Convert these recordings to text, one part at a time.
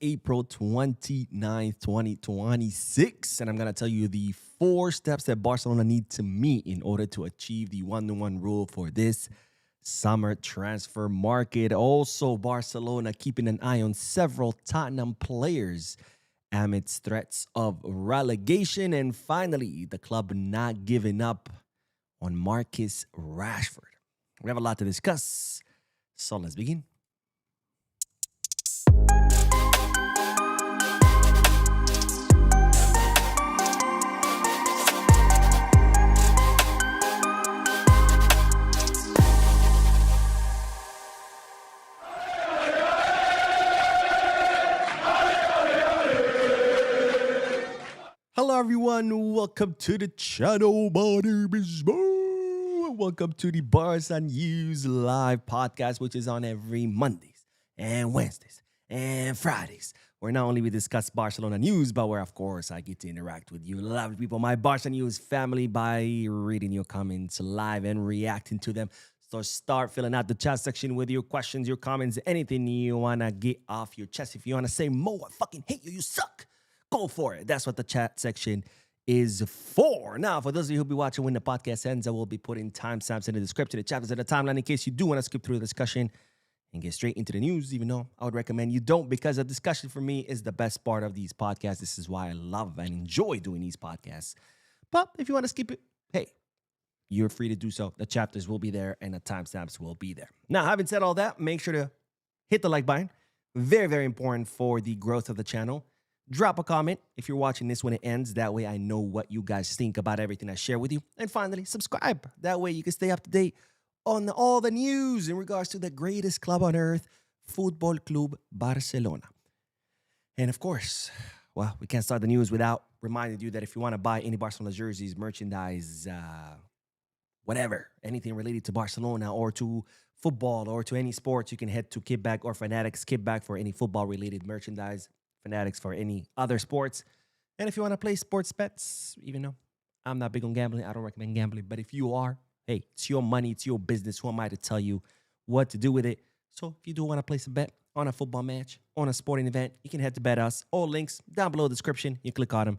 April 29th, 2026. And I'm going to tell you the 4 steps that Barcelona need to meet in order to achieve the 1-to-1 rule for this summer transfer market. Also, Barcelona keeping an eye on several Tottenham players amidst threats of relegation. And finally, the club not giving up on Marcus Rashford. We have a lot to discuss, so let's begin. Hello everyone, welcome to the channel. My name is Mo. Welcome to the Barça News live podcast, which is on every Mondays and Wednesdays and Fridays, where not only we discuss Barcelona news, but where of course I get to interact with you lovely people, my Barça News family, by reading your comments live and reacting to them. So start filling out the chat section with your questions, your comments, anything you want to get off your chest. If you want to say, Mo, I fucking hate you, you suck, go for it. That's what the chat section is for. Now, for those of you who'll be watching when the podcast ends, I will be putting timestamps in the description, the chapters, and the timeline in case you do want to skip through the discussion and get straight into the news, even though I would recommend you don't, because the discussion for me is the best part of these podcasts. This is why I love and enjoy doing these podcasts. But if you want to skip it, hey, you're free to do so. The chapters will be there and the timestamps will be there. Now, having said all that, make sure to hit the like button. Very, very important for the growth of the channel. Drop a comment if you're watching this when it ends. That way I know what you guys think about everything I share with you. And finally, subscribe. That way you can stay up to date on all the news in regards to the greatest club on earth, Football Club Barcelona. And of course, well, we can't start the news without reminding you that if you want to buy any Barcelona jerseys, merchandise, whatever, anything related to Barcelona or to football or to any sports, you can head to Kickback or Fanatics. Kickback for any football-related merchandise, Fanatics for any other sports. And if you want to play sports bets, even though I'm not big on gambling, I don't recommend gambling. But if you are, hey, it's your money, it's your business. Who am I to tell you what to do with it? So if you do want to place a bet on a football match, on a sporting event, you can head to Bet Us. All links down below the description. You click on them.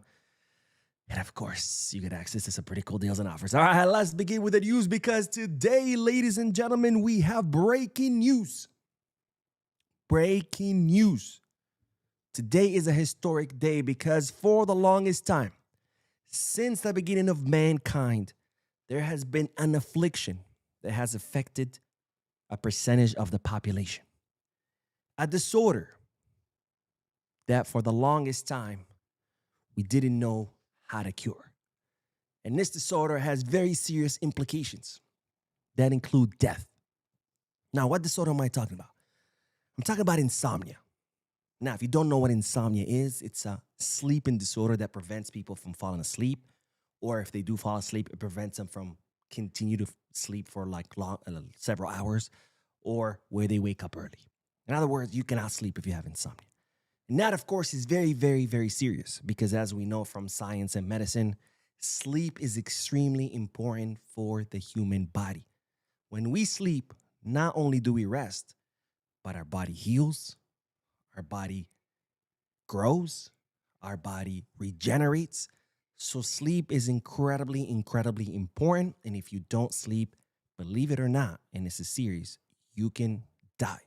And of course, you get access to some pretty cool deals and offers. All right, let's begin with the news, because today, ladies and gentlemen, we have breaking news. Breaking news. Today is a historic day because for the longest time, since the beginning of mankind, there has been an affliction that has affected a percentage of the population. A disorder that for the longest time, we didn't know how to cure. And this disorder has very serious implications that include death. Now, what disorder am I talking about? I'm talking about insomnia. Now, if you don't know what insomnia is, it's a sleeping disorder that prevents people from falling asleep. Or if they do fall asleep, it prevents them from continue to sleep for like several hours, or where they wake up early. In other words, you cannot sleep if you have insomnia. And that, of course, is very, very, very serious because as we know from science and medicine, sleep is extremely important for the human body. When we sleep, not only do we rest, but our body heals, our body grows, our body regenerates. So sleep is incredibly, incredibly important. And if you don't sleep, believe it or not, and this is serious, you can die.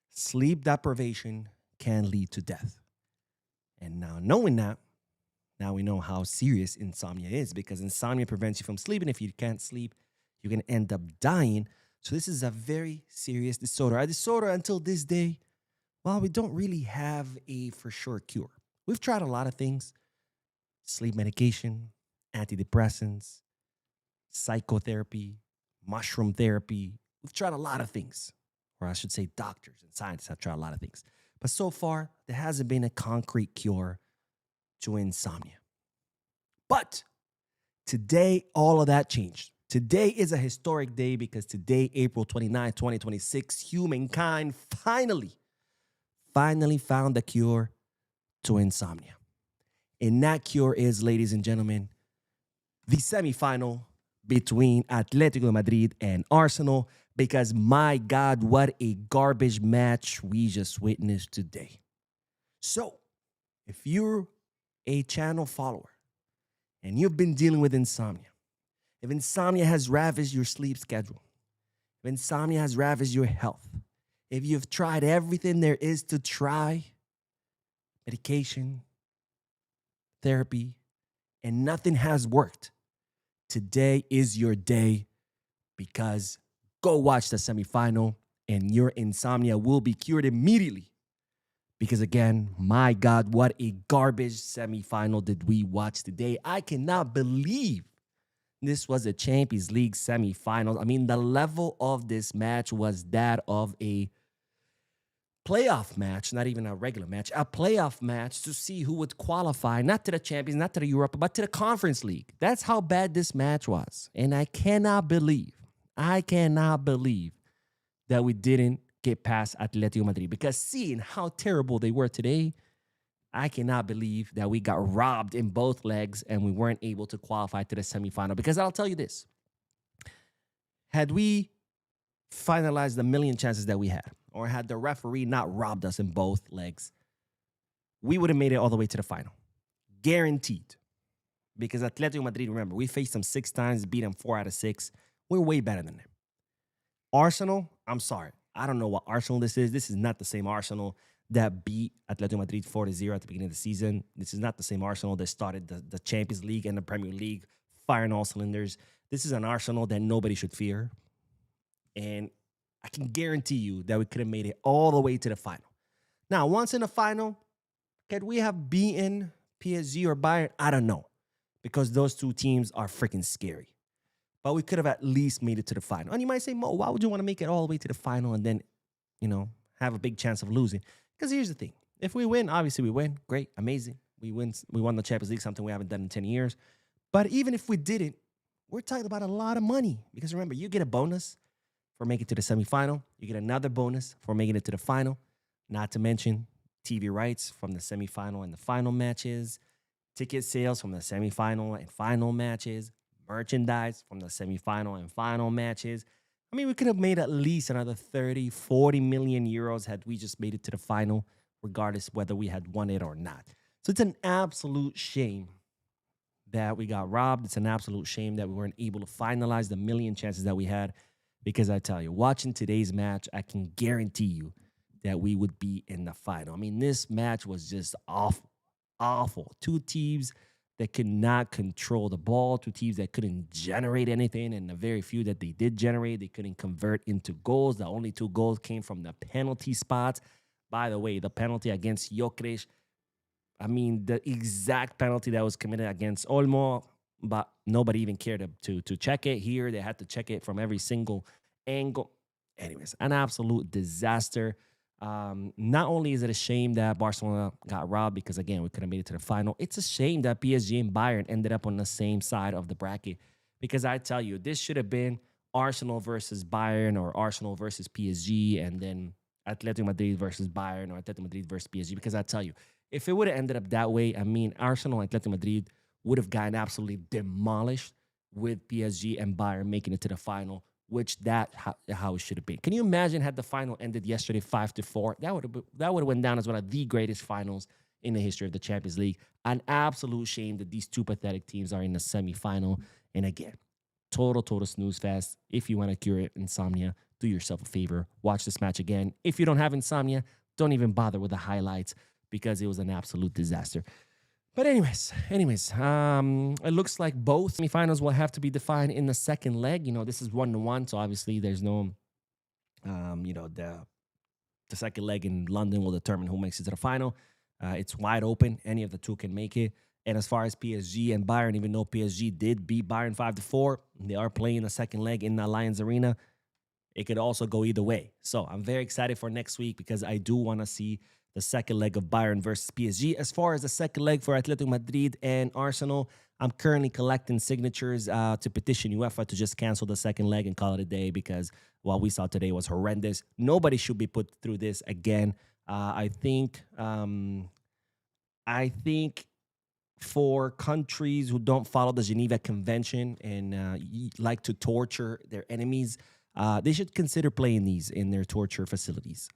Sleep deprivation can lead to death. And now knowing that, now we know how serious insomnia is, because insomnia prevents you from sleeping. If you can't sleep, you can end up dying. So this is a very serious disorder. A disorder until this day, well, we don't really have a for sure cure. We've tried a lot of things: sleep medication, antidepressants, psychotherapy, mushroom therapy. We've tried a lot of things, or I should say doctors and scientists have tried a lot of things. But so far, there hasn't been a concrete cure to insomnia. But today, all of that changed. Today is a historic day because today, April 29, 2026, humankind finally found the cure to insomnia. And that cure is, ladies and gentlemen, the semifinal between Atletico de Madrid and Arsenal, because my God, what a garbage match we just witnessed today. So, if you're a channel follower and you've been dealing with insomnia, if insomnia has ravaged your sleep schedule, if insomnia has ravaged your health, if you've tried everything there is to try, medication, therapy, and nothing has worked, today is your day because go watch the semifinal and your insomnia will be cured immediately. Because again, my God, what a garbage semifinal did we watch today. I cannot believe this was a Champions League semifinal. I mean, the level of this match was that of a playoff match, not even a regular match, a playoff match to see who would qualify, not to the Champions, not to the Europa, but to the Conference League. That's how bad this match was. And I cannot believe that we didn't get past Atletico Madrid, because seeing how terrible they were today, I cannot believe that we got robbed in both legs and we weren't able to qualify to the semifinal. Because I'll tell you this, had we finalized the million chances that we had, or had the referee not robbed us in both legs, we would have made it all the way to the final. Guaranteed. Because Atletico Madrid, remember, we faced them 6 times, beat them 4 out of 6. We're way better than them. Arsenal, I'm sorry. I don't know what Arsenal this is. This is not the same Arsenal that beat Atletico Madrid 4-0 at the beginning of the season. This is not the same Arsenal that started the Champions League and the Premier League firing all cylinders. This is an Arsenal that nobody should fear. And I can guarantee you that we could have made it all the way to the final. Now, once in the final, could we have beaten PSG or Bayern? I don't know, because those two teams are freaking scary. But we could have at least made it to the final. And you might say, Mo, why would you want to make it all the way to the final and then, have a big chance of losing? Because here's the thing. If we win, obviously we win. Great, amazing. We won the Champions League, something we haven't done in 10 years. But even if we didn't, we're talking about a lot of money. Because remember, you get a bonus for making it to the semifinal. You get another bonus for making it to the final. Not to mention TV rights from the semifinal and the final matches, ticket sales from the semifinal and final matches, merchandise from the semifinal and final matches. I mean, we could have made at least another 30, 40 million euros had we just made it to the final, regardless whether we had won it or not. So it's an absolute shame that we got robbed. It's an absolute shame that we weren't able to finalize the million chances that we had. Because I tell you, watching today's match, I can guarantee you that we would be in the final. I mean, this match was just awful, awful. Two teams that could not control the ball, two teams that couldn't generate anything, and the very few that they did generate, they couldn't convert into goals. The only 2 goals came from the penalty spots. By the way, the penalty against Gyökeres, I mean, the exact penalty that was committed against Olmo, but nobody even cared to check it. Here, they had to check it from every single angle. Anyways, an absolute disaster. Not only is it a shame that Barcelona got robbed, because, again, we could have made it to the final. It's a shame that PSG and Bayern ended up on the same side of the bracket. Because I tell you, this should have been Arsenal versus Bayern, or Arsenal versus PSG, and then Atletico Madrid versus Bayern, or Atletico Madrid versus PSG. Because I tell you, if it would have ended up that way, I mean, Arsenal and Atletico Madrid would have gotten absolutely demolished, with PSG and Bayern making it to the final, which how it should have been. Can you imagine had the final ended yesterday 5-4? That would have went down as one of the greatest finals in the history of the Champions League. An absolute shame that these two pathetic teams are in the semifinal. And again, total snooze fest. If you want to cure insomnia, do yourself a favor. Watch this match again. If you don't have insomnia, don't even bother with the highlights, because it was an absolute disaster. But anyways, it looks like both semifinals will have to be defined in the second leg. This is 1-1, so obviously there's no, the second leg in London will determine who makes it to the final. It's wide open. Any of the two can make it. And as far as PSG and Bayern, even though PSG did beat Bayern 5-4, they are playing the second leg in the Allianz Arena. It could also go either way. So I'm very excited for next week, because I do want to see the second leg of Bayern versus PSG. As far as the second leg for Atletico Madrid and Arsenal, I'm currently collecting signatures to petition UEFA to just cancel the second leg and call it a day, because what we saw today was horrendous. Nobody should be put through this again. I think for countries who don't follow the Geneva Convention and like to torture their enemies, they should consider playing these in their torture facilities.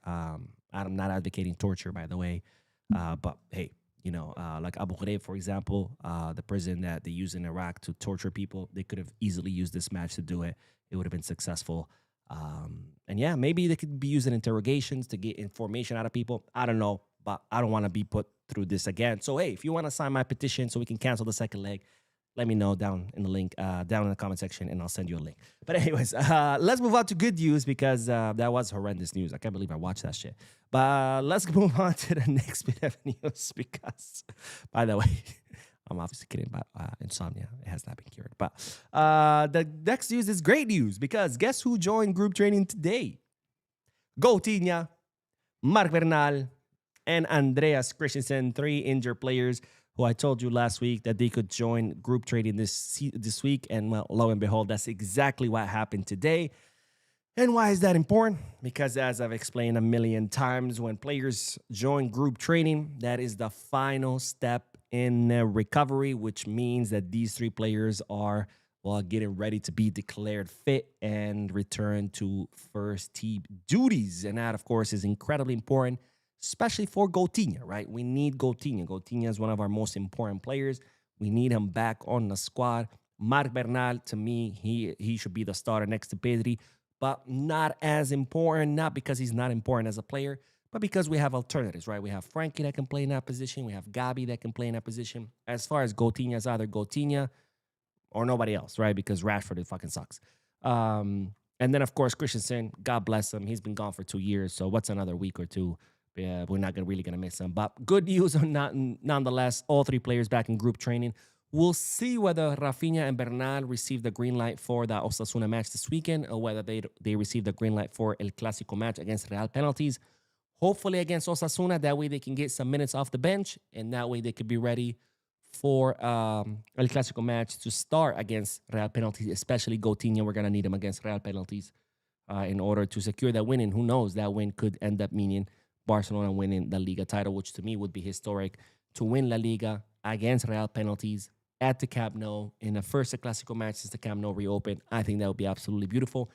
I'm not advocating torture, by the way, But hey, like Abu Ghraib, for example, the prison that they use in Iraq to torture people, they could have easily used this match to do it. It would have been successful. And yeah, maybe they could be using interrogations to get information out of people. I don't know, but I don't want to be put through this again. So hey, if you want to sign my petition so we can cancel the second leg, let me know down in the link, down in the comment section, and I'll send you a link. But anyways, let's move on to good news because that was horrendous news. I can't believe I watched that shit. But let's move on to the next bit of news because, by the way, I'm obviously kidding about insomnia. It has not been cured. But the next news is great news because guess who joined group training today? Coutinho, Marc Bernal, and Andreas Christensen, 3 injured players who I told you last week that they could join group training this week. And well, lo and behold, that's exactly what happened today. And why is that important? Because as I've explained a million times, when players join group training, that is the final step in recovery, which means that these 3 players are, well, getting ready to be declared fit and return to first team duties. And that, of course, is incredibly important, especially for Coutinho, right? We need Coutinho. Coutinho is one of our most important players. We need him back on the squad. Marc Bernal, to me, he should be the starter next to Pedri, but not as important, not because he's not important as a player, but because we have alternatives, right? We have Frankie that can play in that position. We have Gabi that can play in that position. As far as Coutinho, it's either Coutinho or nobody else, right? Because Rashford, it fucking sucks. And then, of course, Christensen, God bless him. He's been gone for 2 years, so what's another week or two? Yeah, we're not really going to miss him. But good news nonetheless, all 3 players back in group training. We'll see whether Rafinha and Bernal receive the green light for the Osasuna match this weekend or whether they receive the green light for El Clasico match against Real penalties. Hopefully against Osasuna. That way they can get some minutes off the bench, and that way they could be ready for El Clasico match to start against Real penalties, especially Coutinho. We're going to need him against Real penalties in order to secure that win. And who knows, that win could end up meaning Barcelona winning the Liga title, which to me would be historic. To win La Liga against Real penalties at the Camp Nou in the first Clasico match since the Camp Nou reopened, I think that would be absolutely beautiful.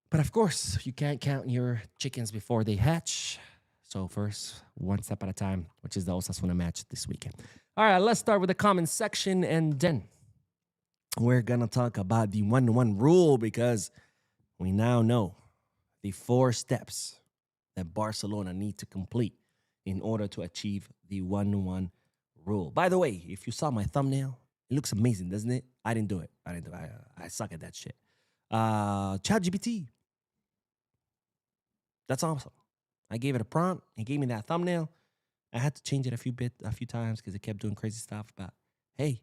But of course, you can't count your chickens before they hatch. So first, one step at a time, which is the Osasuna match this weekend. All right, let's start with the comment section, and then we're going to talk about the 1-1 rule because we now know the 4 steps that Barcelona need to complete in order to achieve the 1-1 rule. By the way, if you saw my thumbnail, it looks amazing, doesn't it? I didn't do it. I suck at that shit. ChatGPT. That's awesome. I gave it a prompt. It gave me that thumbnail. I had to change it a few times because it kept doing crazy stuff. But hey,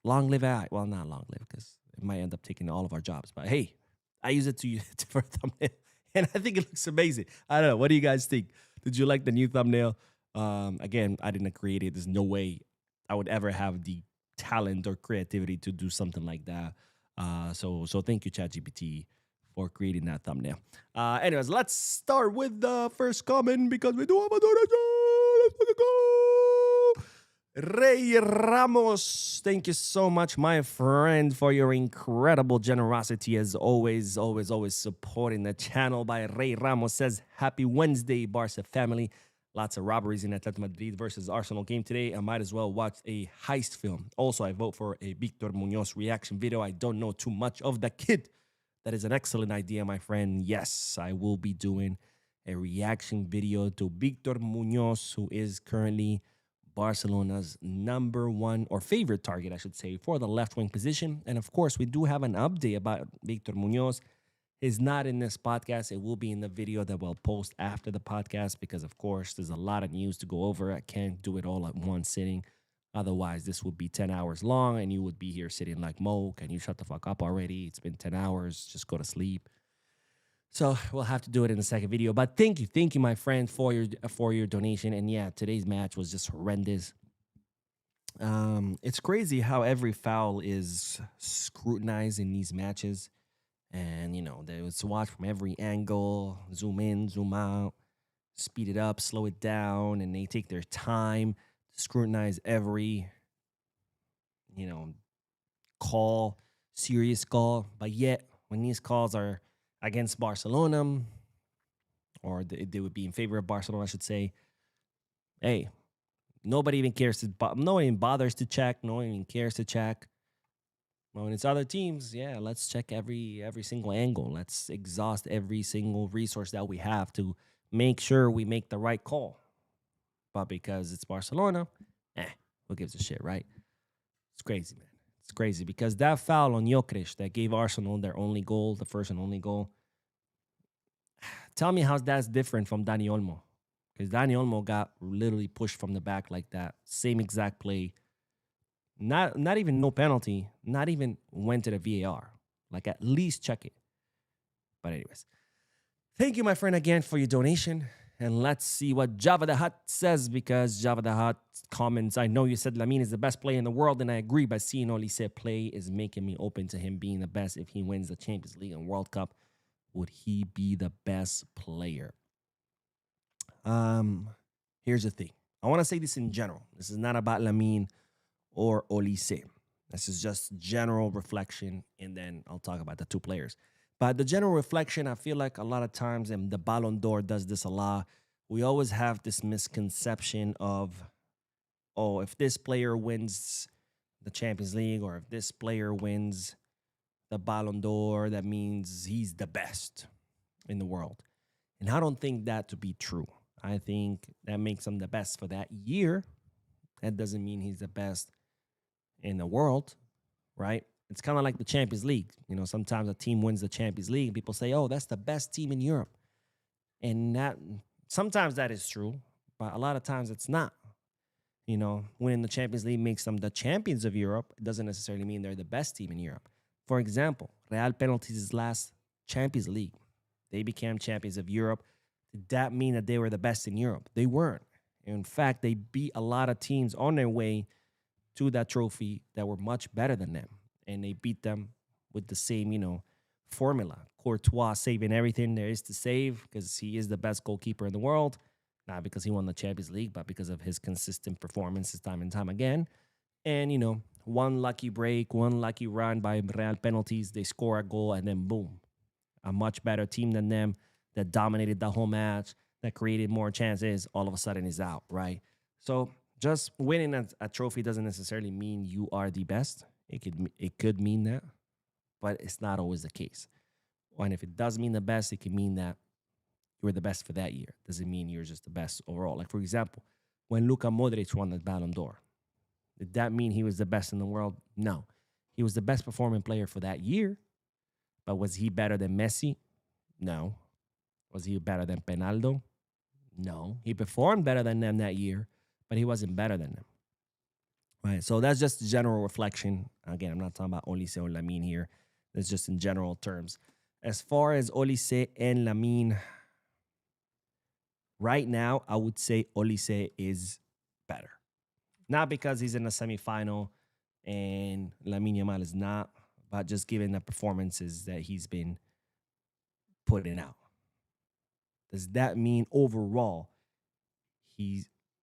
long live AI. Well, not long live because it might end up taking all of our jobs. But hey, I use it for a thumbnail, and I think it looks amazing. I don't know. What do you guys think? Did you like the new thumbnail? Again, I didn't create it. There's no way I would ever have the talent or creativity to do something like that. So thank you, ChatGPT, for creating that thumbnail. Anyways, let's start with the first comment because we do have a donation. Let's go. Ray Ramos, thank you so much, my friend, for your incredible generosity as always supporting the channel. By Ray Ramos says, happy Wednesday, Barca family. Lots of robberies in Atletico Madrid versus Arsenal game today. I might as well watch a heist film. Also, I vote for a Victor Munoz reaction video. I don't know too much of the kid. That is an excellent idea, my friend. Yes, I will be doing a reaction video to Victor Munoz, who is currently Barcelona's number 1 or favorite target, I should say, for the left wing position. And of course, we do have an update about Victor Munoz. Is not in this podcast. It will be in the video that we'll post after the podcast because, of course, there's a lot of news to go over. I can't do it all at one sitting. Otherwise, this would be 10 hours long, and you would be here sitting like, Mo, can you shut the fuck up already? It's been 10 hours. Just go to sleep. So we'll have to do it in the second video. But thank you, my friend, for your donation. And yeah, today's match was just horrendous. It's crazy how every foul is scrutinized in these matches. And, they would watch from every angle, zoom in, zoom out, speed it up, slow it down, and they take their time to scrutinize every, call, serious call. But yet, when these calls are against Barcelona, or they would be in favor of Barcelona, I should say, Hey, nobody even cares to, no one even bothers to check. No one even cares to check. When it's other teams, yeah, let's check every single angle. Let's exhaust every single resource that we have to make sure we make the right call. But because it's Barcelona, who gives a shit, right? It's crazy, man. It's crazy because that foul on Jokic that gave Arsenal their only goal, the first and only goal. Tell me how that's different from Dani Olmo. Because Dani Olmo got literally pushed from the back like that. Same exact play. Not even no penalty. Not even went to the VAR. Like at least check it. But anyways, thank you, my friend, again for your donation. And let's see what Java the Hut says, because Java the Hut comments, I know you said Lamine is the best player in the world, and I agree, but seeing Olise play is making me open to him being the best. If he wins the Champions League and World Cup, would he be the best player? Here's the thing. I want to say this in general. This is not about Lamine or Olise. This is just general reflection, and then I'll talk about the two players. But the general reflection, I feel like a lot of times, and the Ballon d'Or does this a lot, we always have this misconception of, oh, if this player wins the Champions League or if this player wins the Ballon d'Or, that means he's the best in the world. And I don't think that to be true. I think that makes him the best for that year. That doesn't mean he's the best in the world, right? It's kind of like the Champions League. You know, sometimes a team wins the Champions League and people say, oh, that's the best team in Europe. And that sometimes that is true, but a lot of times it's not. You know, winning the Champions League makes them the champions of Europe. It doesn't necessarily mean they're the best team in Europe. For example, Real Penalties' last Champions League, they became champions of Europe. Did that mean that they were the best in Europe? They weren't. In fact, they beat a lot of teams on their way to that trophy that were much better than them. And they beat them with the same, formula. Courtois saving everything there is to save because he is the best goalkeeper in the world. Not because he won the Champions League, but because of his consistent performances time and time again. And, one lucky break, one lucky run by Real Penalties, they score a goal, and then boom, a much better team than them that dominated the whole match, that created more chances, all of a sudden is out, right? So just winning a trophy doesn't necessarily mean you are the best. It could mean that, but it's not always the case. And if it does mean the best, it can mean that you were the best for that year. Doesn't mean you're just the best overall. Like, for example, when Luka Modric won the Ballon d'Or, did that mean he was the best in the world? No. He was the best performing player for that year, but was he better than Messi? No. Was he better than Penaldo? No. He performed better than them that year, but he wasn't better than them. Right. So that's just general reflection. Again, I'm not talking about Olise or Lamine here. That's just in general terms. As far as Olise and Lamine, right now, I would say Olise is better. Not because he's in the semifinal and Lamine Yamal is not, but just given the performances that he's been putting out. Does that mean overall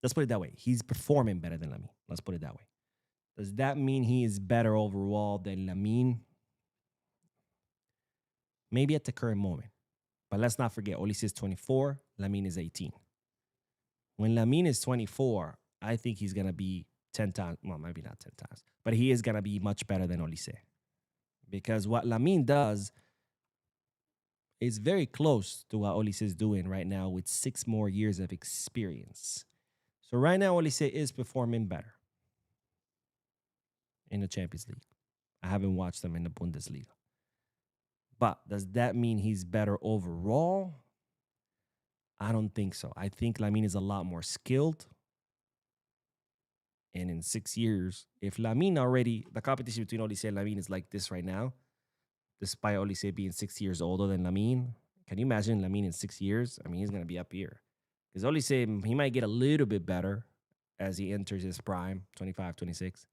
let's put it that way, he's performing better than Lamine? Let's put it that way. Does that mean he is better overall than Lamine? Maybe at the current moment. But let's not forget, Olise is 24, Lamine is 18. When Lamine is 24, I think he's going to be 10 times, well, maybe not 10 times, but he is going to be much better than Olise. Because what Lamine does is very close to what Olise is doing right now with 6 more years of experience. So right now, Olise is performing better in the Champions League. I haven't watched them in the Bundesliga. But does that mean he's better overall? I don't think so. I think Lamine is a lot more skilled. And in 6 years, if Lamine already, the competition between Olise and Lamine is like this right now, despite Olise being 6 years older than Lamine, can you imagine Lamine in 6 years? I mean, he's going to be up here. Because Olise, he might get a little bit better as he enters his prime, 25, 26.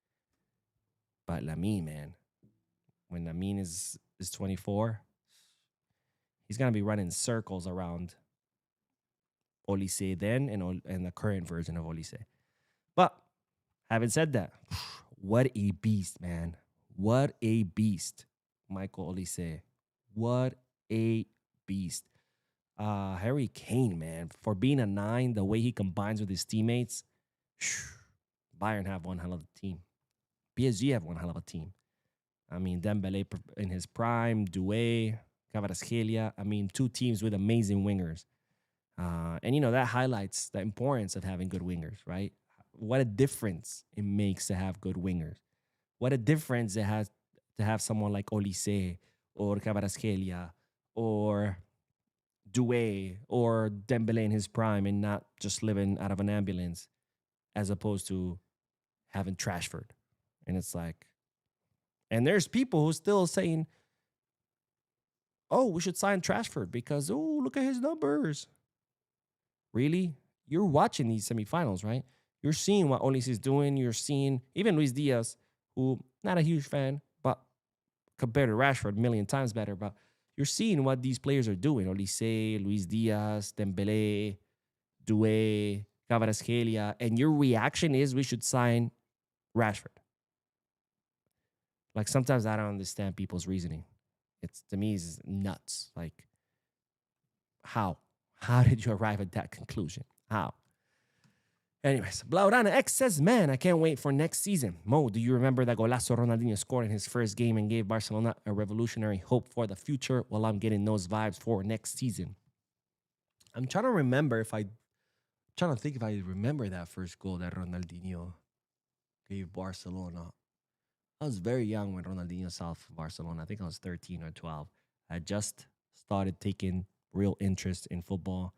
But Lamine, man, when Lamine is 24, he's going to be running circles around Olise then and the current version of Olise. But having said that, what a beast, man. What a beast, Michael Olise. What a beast. Harry Kane, man, for being a 9, the way he combines with his teammates, Bayern have one hell of a team. PSG have one hell of a team. I mean, Dembele in his prime, Doué, Kvaratskhelia. I mean, two teams with amazing wingers. And, that highlights the importance of having good wingers, right? What a difference it makes to have good wingers. What a difference it has to have someone like Olise or Kvaratskhelia or Doué or Dembele in his prime and not just living out of an ambulance as opposed to having Rashford. And it's like, and there's people who still saying, oh, we should sign Rashford because, oh, look at his numbers. Really? You're watching these semifinals, right? You're seeing what Olise is doing. You're seeing even Luis Diaz, who not a huge fan, but compared to Rashford, a million times better. But you're seeing what these players are doing. Olise, Luis Diaz, Dembele, Doué, Kvaratskhelia, and your reaction is we should sign Rashford. Like sometimes I don't understand people's reasoning. It's to me is nuts. Like how? How did you arrive at that conclusion? How? Anyways, Blaurana X says, man, I can't wait for next season. Mo, do you remember that golazo Ronaldinho scored in his first game and gave Barcelona a revolutionary hope for the future? Well, I'm getting those vibes for next season. I'm trying to remember trying to think if I remember that first goal that Ronaldinho gave Barcelona. I was very young when Ronaldinho saw Barcelona. I think I was 13 or 12. I just started taking real interest in football.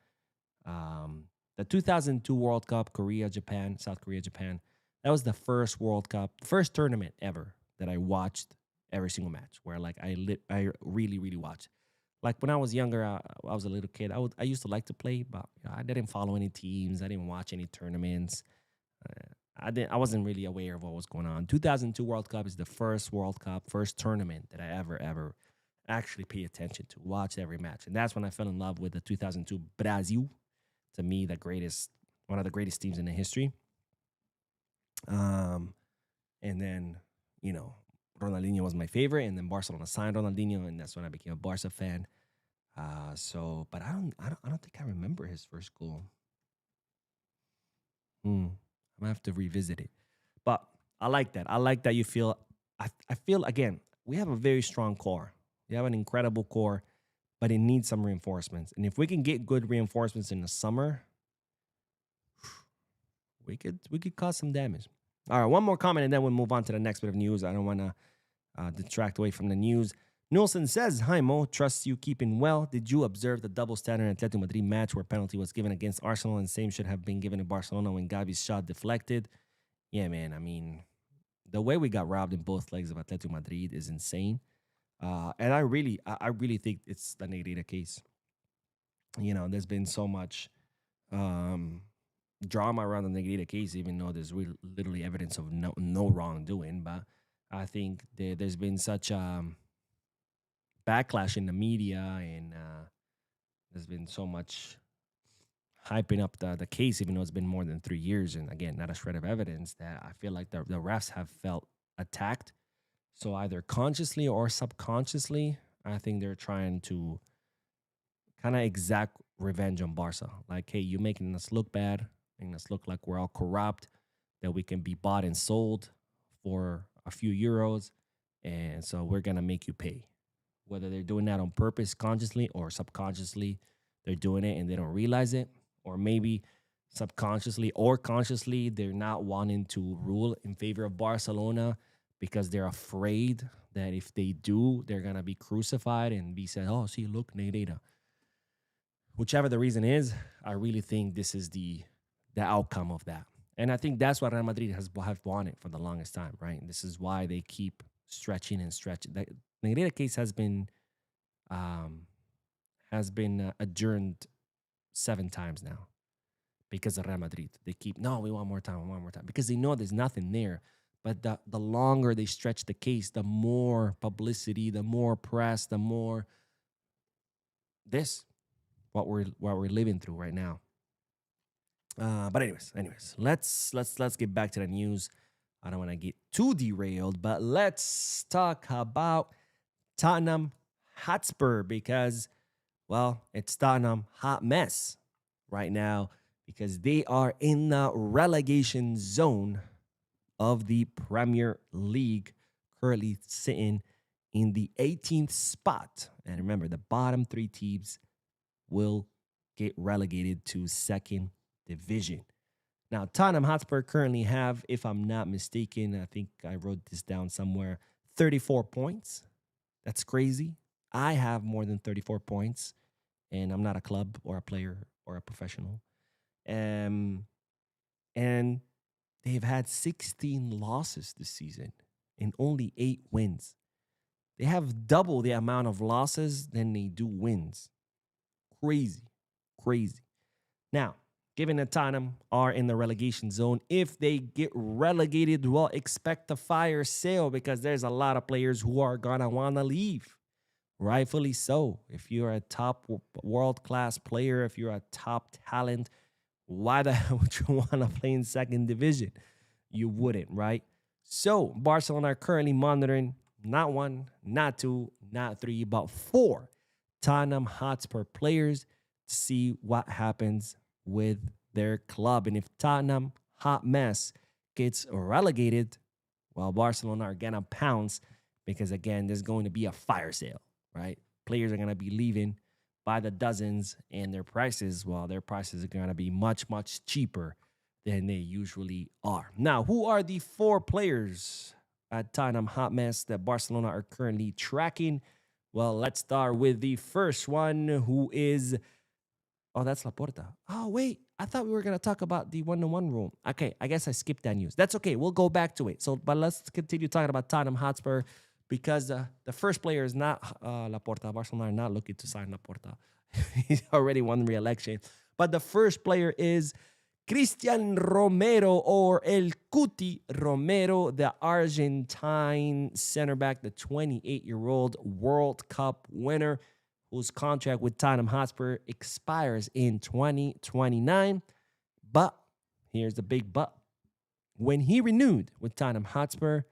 The 2002 World Cup, South Korea, Japan. That was the first World Cup, first tournament ever that I watched every single match. Where like I really really watched. Like when I was younger, I was a little kid. I used to like to play, but I didn't follow any teams. I didn't watch any tournaments. I wasn't really aware of what was going on. 2002 World Cup is the first World Cup, first tournament that I ever actually pay attention to, watch every match, and that's when I fell in love with the 2002 Brazil. To me, one of the greatest teams in the history. And then Ronaldinho was my favorite, and then Barcelona signed Ronaldinho, and that's when I became a Barca fan. But I don't think I remember his first goal. I'm gonna have to revisit it. But I like that. I like that you feel. I feel again. We have a very strong core. We have an incredible core, but it needs some reinforcements. And if we can get good reinforcements in the summer, we could cause some damage. All right, one more comment, and then we'll move on to the next bit of news. I don't want to detract away from the news. Nielsen says, hi, Mo. Trust you keeping well. Did you observe the double standard Atletico Madrid match where penalty was given against Arsenal and same should have been given to Barcelona when Gavi's shot deflected? Yeah, man. I mean, the way we got robbed in both legs of Atletico Madrid is insane. And I really think it's the Negreira case. There's been so much drama around the Negreira case, even though there's literally evidence of no wrongdoing. But I think there's been such backlash in the media, and there's been so much hyping up the case, even though it's been more than 3 years. And again, not a shred of evidence, that I feel like the refs have felt attacked. So either consciously or subconsciously, I think they're trying to kind of exact revenge on Barca. Like, hey, you're making us look bad, making us look like we're all corrupt, that we can be bought and sold for a few euros. And so we're going to make you pay. Whether they're doing that on purpose, consciously or subconsciously, they're doing it and they don't realize it. Or maybe subconsciously or consciously, they're not wanting to rule in favor of Barcelona because they're afraid that if they do, they're going to be crucified and be said, oh, see, look, Negreira. Whichever the reason is, I really think this is the outcome of that. And I think that's what Real Madrid have wanted for the longest time, right? And this is why they keep stretching and stretching. The Negreira case has been adjourned 7 times now because of Real Madrid. They keep, no, we want more time, because they know there's nothing there. But the longer they stretch the case, the more publicity, the more press, the more what we're living through right now. But anyways, let's get back to the news. I don't want to get too derailed, but let's talk about Tottenham Hotspur, because Well, it's Tottenham hot mess right now because they are in the relegation zone of the Premier League, currently sitting in the 18th spot. And remember, the bottom three teams will get relegated to second division. Now, Tottenham Hotspur currently have, if I'm not mistaken, I think I wrote this down somewhere, 34 points. That's crazy. I have more than 34 points, and I'm not a club or a player or a professional. Um, and they've had 16 losses this season and only 8 wins. They have double the amount of losses than they do wins. Crazy, crazy. Now, given that Tottenham are in the relegation zone, if they get relegated, well, expect a fire sale because there's a lot of players who are going to want to leave. Rightfully so. If you're a top world class player, if you're a top talent, why the hell would you want to play in second division? You wouldn't, right? So Barcelona are currently monitoring not one, not two, not three, but four Tottenham Hotspur players to see what happens with their club. And if Tottenham hot mess gets relegated, well, Barcelona are gonna pounce because again, there's going to be a fire sale, right? Players are gonna be leaving by the dozens, and their prices, well, their prices are gonna be much, much cheaper than they usually are. Now, who are the four players at Tottenham hot mess that Barcelona are currently tracking? Well, let's start with the first one, who is that's Laporta. Oh, wait. I thought we were going to talk about the one-to-one rule. Okay, I guess I skipped that news. That's okay. We'll go back to it. So, but let's continue talking about Tottenham Hotspur because the first player is not Laporta. Barcelona are not looking to sign Laporta. He's already won re-election. But the first player is Cristian Romero, or El Cuti Romero, the Argentine center back, the 28-year-old World Cup winner, whose contract with Tottenham Hotspur expires in 2029. But here's the big but. When he renewed with Tottenham Hotspur,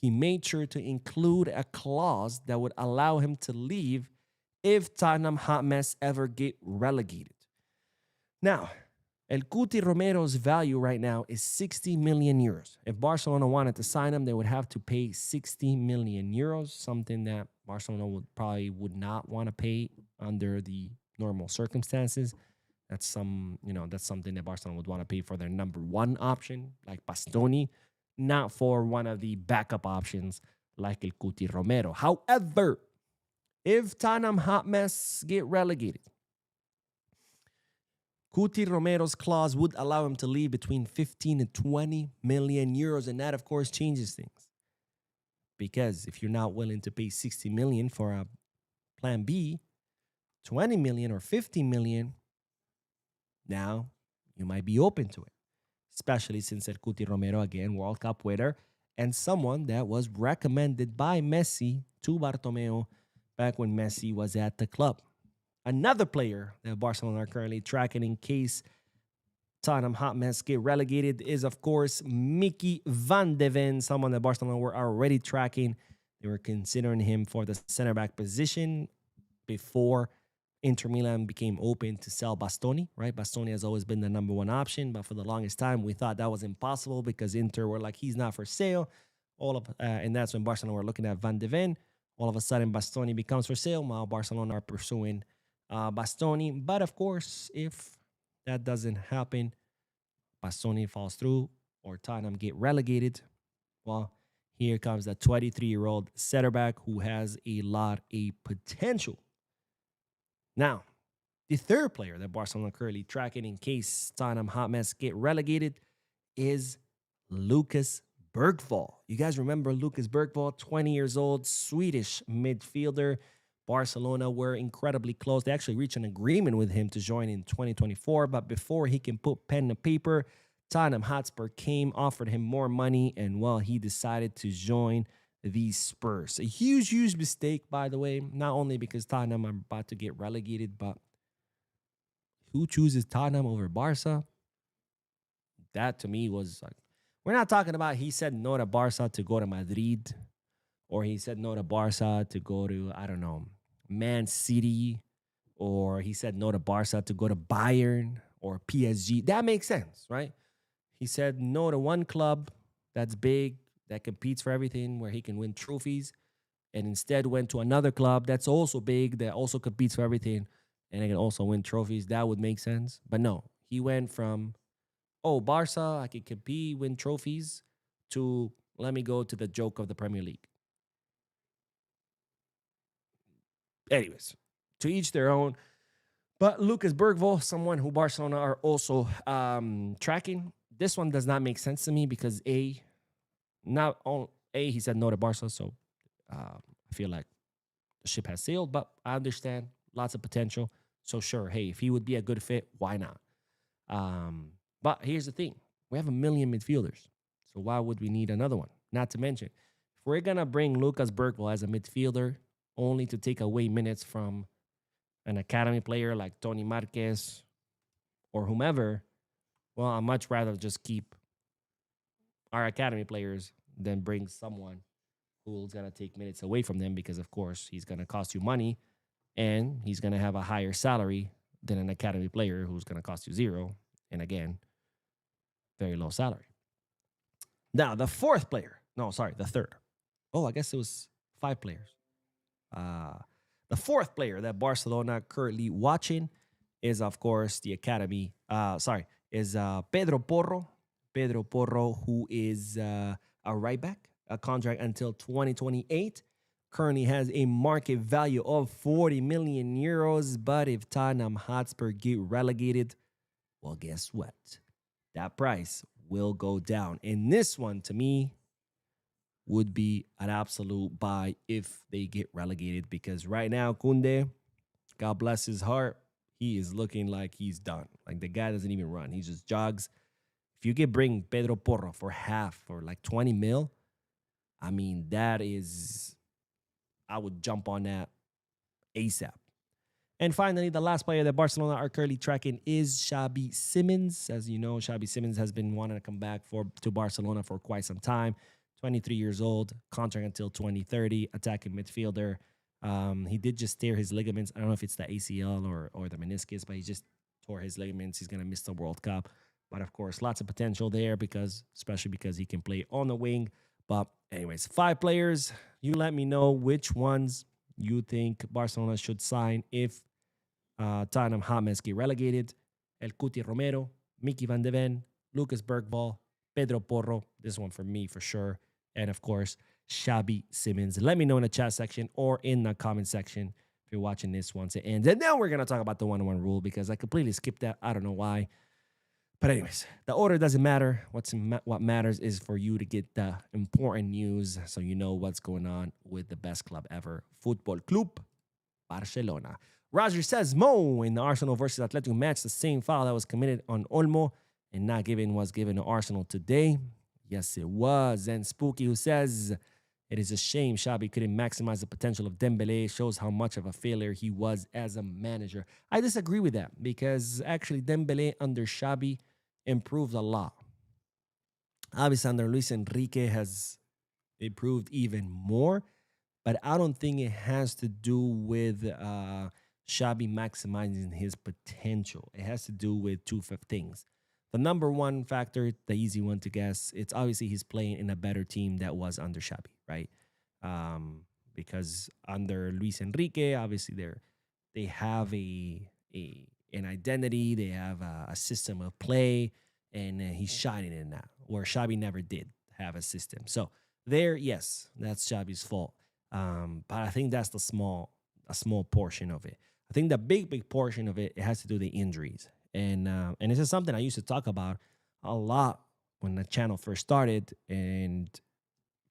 he made sure to include a clause that would allow him to leave if Tottenham Hot Mess ever get relegated. Now, El Cuti Romero's value right now is 60 million euros. If Barcelona wanted to sign him, they would have to pay 60 million euros, something that Barcelona would not want to pay under the normal circumstances. That's something that Barcelona would want to pay for their number one option, like Bastoni, not for one of the backup options like El Cuti Romero. However, if Tottenham Hot Mess get relegated, Cuti Romero's clause would allow him to leave between 15 and 20 million euros. And that, of course, changes things. Because if you're not willing to pay 60 million for a plan B, 20 million or 50 million, now you might be open to it. Especially since El Cuti Romero, again, World Cup winner, and someone that was recommended by Messi to Bartomeu back when Messi was at the club. Another player that Barcelona are currently tracking in case Tottenham Hot Mess get relegated is, of course, Mickey van de Ven, someone that Barcelona were already tracking. They were considering him for the center back position before Inter Milan became open to sell Bastoni, right? Bastoni has always been the number one option, but for the longest time, we thought that was impossible because Inter were like, he's not for sale. And that's when Barcelona were looking at Van de Ven. All of a sudden, Bastoni becomes for sale. While Barcelona are pursuing Bastoni. But of course, if that doesn't happen, Bastoni falls through or Tottenham get relegated, well, here comes the 23-year-old center back who has a lot of potential. Now, the third player that Barcelona currently tracking in case Tottenham Hot Mess get relegated is Lucas Bergvall. You guys remember Lucas Bergvall, 20 years old, Swedish midfielder. Barcelona were incredibly close. They actually reached an agreement with him to join in 2024, but before he can put pen to paper, Tottenham Hotspur came, offered him more money, and, well, he decided to join the Spurs. A huge, huge mistake, by the way, not only because Tottenham are about to get relegated, but who chooses Tottenham over Barca? That, to me, was like, we're not talking about he said no to Barca to go to Madrid, or he said no to Barca to go to, I don't know, Man City, or he said no to Barca to go to Bayern or PSG. That makes sense, right? He said no to one club that's big, that competes for everything, where he can win trophies, and instead went to another club that's also big, that also competes for everything, and they can also win trophies. That would make sense. But no, he went from, oh, Barca, I can compete, win trophies, to let me go to the joke of the Premier League. Anyways, to each their own. But Lucas Bergvall, someone who Barcelona are also tracking, this one does not make sense to me because he said no to Barca, so I feel like the ship has sailed. But I understand lots of potential, so sure, hey, if he would be a good fit, why not? But here's the thing: we have a million midfielders, so why would we need another one? Not to mention, if we're gonna bring Lucas Bergvall as a midfielder, only to take away minutes from an academy player like Tony Marquez or whomever, well, I'd much rather just keep our academy players than bring someone who's going to take minutes away from them because, of course, he's going to cost you money and he's going to have a higher salary than an academy player who's going to cost you zero. And again, very low salary. Now, the fourth player. No, sorry, the third. Oh, I guess it was five players. The fourth player that Barcelona currently watching is, of course, the academy. Is Pedro Porro. Pedro Porro, who is a right back, a contract until 2028. Currently has a market value of 40 million euros. But if Tottenham Hotspur get relegated, well, guess what? That price will go down. And this one, to me, would be an absolute buy if they get relegated, because right now, Kunde, God bless his heart, he is looking like he's done. Like the guy doesn't even run. He just jogs. If you could bring Pedro Porro for half or like 20 mil, I mean, I would jump on that ASAP. And finally, the last player that Barcelona are currently tracking is Xabi Simons. As you know, Xabi Simons has been wanting to come back to Barcelona for quite some time. 23 years old, contract until 2030, attacking midfielder. He did just tear his ligaments. I don't know if it's the ACL or the meniscus, but he just tore his ligaments. He's going to miss the World Cup. But of course, lots of potential there, especially because he can play on the wing. But anyways, five players. You let me know which ones you think Barcelona should sign if Tottenham Hotspur get relegated. El Cuti Romero, Mickey van de Ven, Lucas Bergvall, Pedro Porro. This one for me for sure. And of course, Xabi Simons. Let me know in the chat section or in the comment section if you're watching this once it ends. And then we're going to talk about the 1-1 rule because I completely skipped that. I don't know why. But anyways, the order doesn't matter. What matters is for you to get the important news so you know what's going on with the best club ever, Football Club Barcelona. Roger says, Mo, in the Arsenal versus Atletico match, the same foul that was committed on Olmo and not given was given to Arsenal today. Yes, it was. And Spooky, who says, it is a shame Xabi couldn't maximize the potential of Dembele. Shows how much of a failure he was as a manager. I disagree with that because actually Dembele under Xabi improved a lot. Obviously, under Luis Enrique has improved even more, but I don't think it has to do with Xabi maximizing his potential. It has to do with two things. The number one factor, the easy one to guess, it's obviously he's playing in a better team that was under Xabi, right? Because under Luis Enrique, obviously they have an identity, they have a system of play, and he's shining in that, where Xabi never did have a system. So there, yes, that's Xabi's fault. But I think that's a small portion of it. I think the big portion of it has to do with the injuries. And this is something I used to talk about a lot when the channel first started. And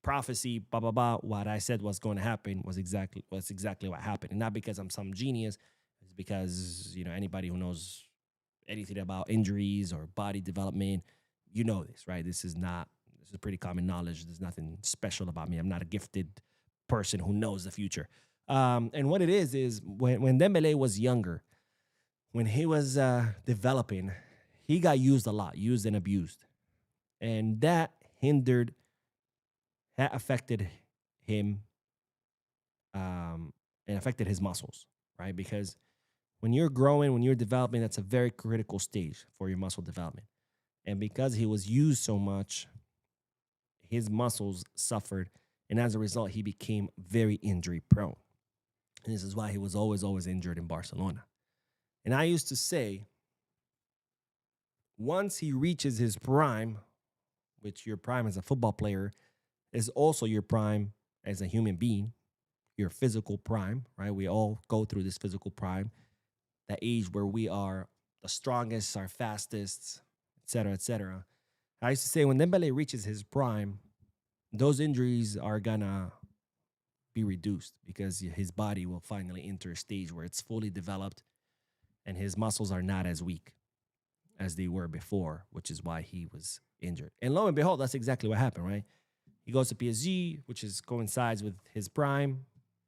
prophecy, blah blah blah. What I said was going to happen was exactly what happened, and not because I'm some genius. It's because anybody who knows anything about injuries or body development, you know this, right? This is pretty common knowledge. There's nothing special about me. I'm not a gifted person who knows the future. And what it is when Dembele was younger, when he was developing, he got used a lot, used and abused. And that affected him and affected his muscles, right? Because When you're growing, when you're developing, that's a very critical stage for your muscle development. And because he was used so much, his muscles suffered. And as a result, he became very injury prone. And this is why he was always injured in Barcelona. And I used to say, once he reaches his prime, which your prime as a football player is also your prime as a human being, your physical prime, right? We all go through this physical prime, that age where we are the strongest, our fastest, et cetera, et cetera. I used to say when Dembele reaches his prime, those injuries are gonna be reduced because his body will finally enter a stage where it's fully developed and his muscles are not as weak as they were before, which is why he was injured. And lo and behold, that's exactly what happened, right? He goes to PSG, which is coincides with his prime,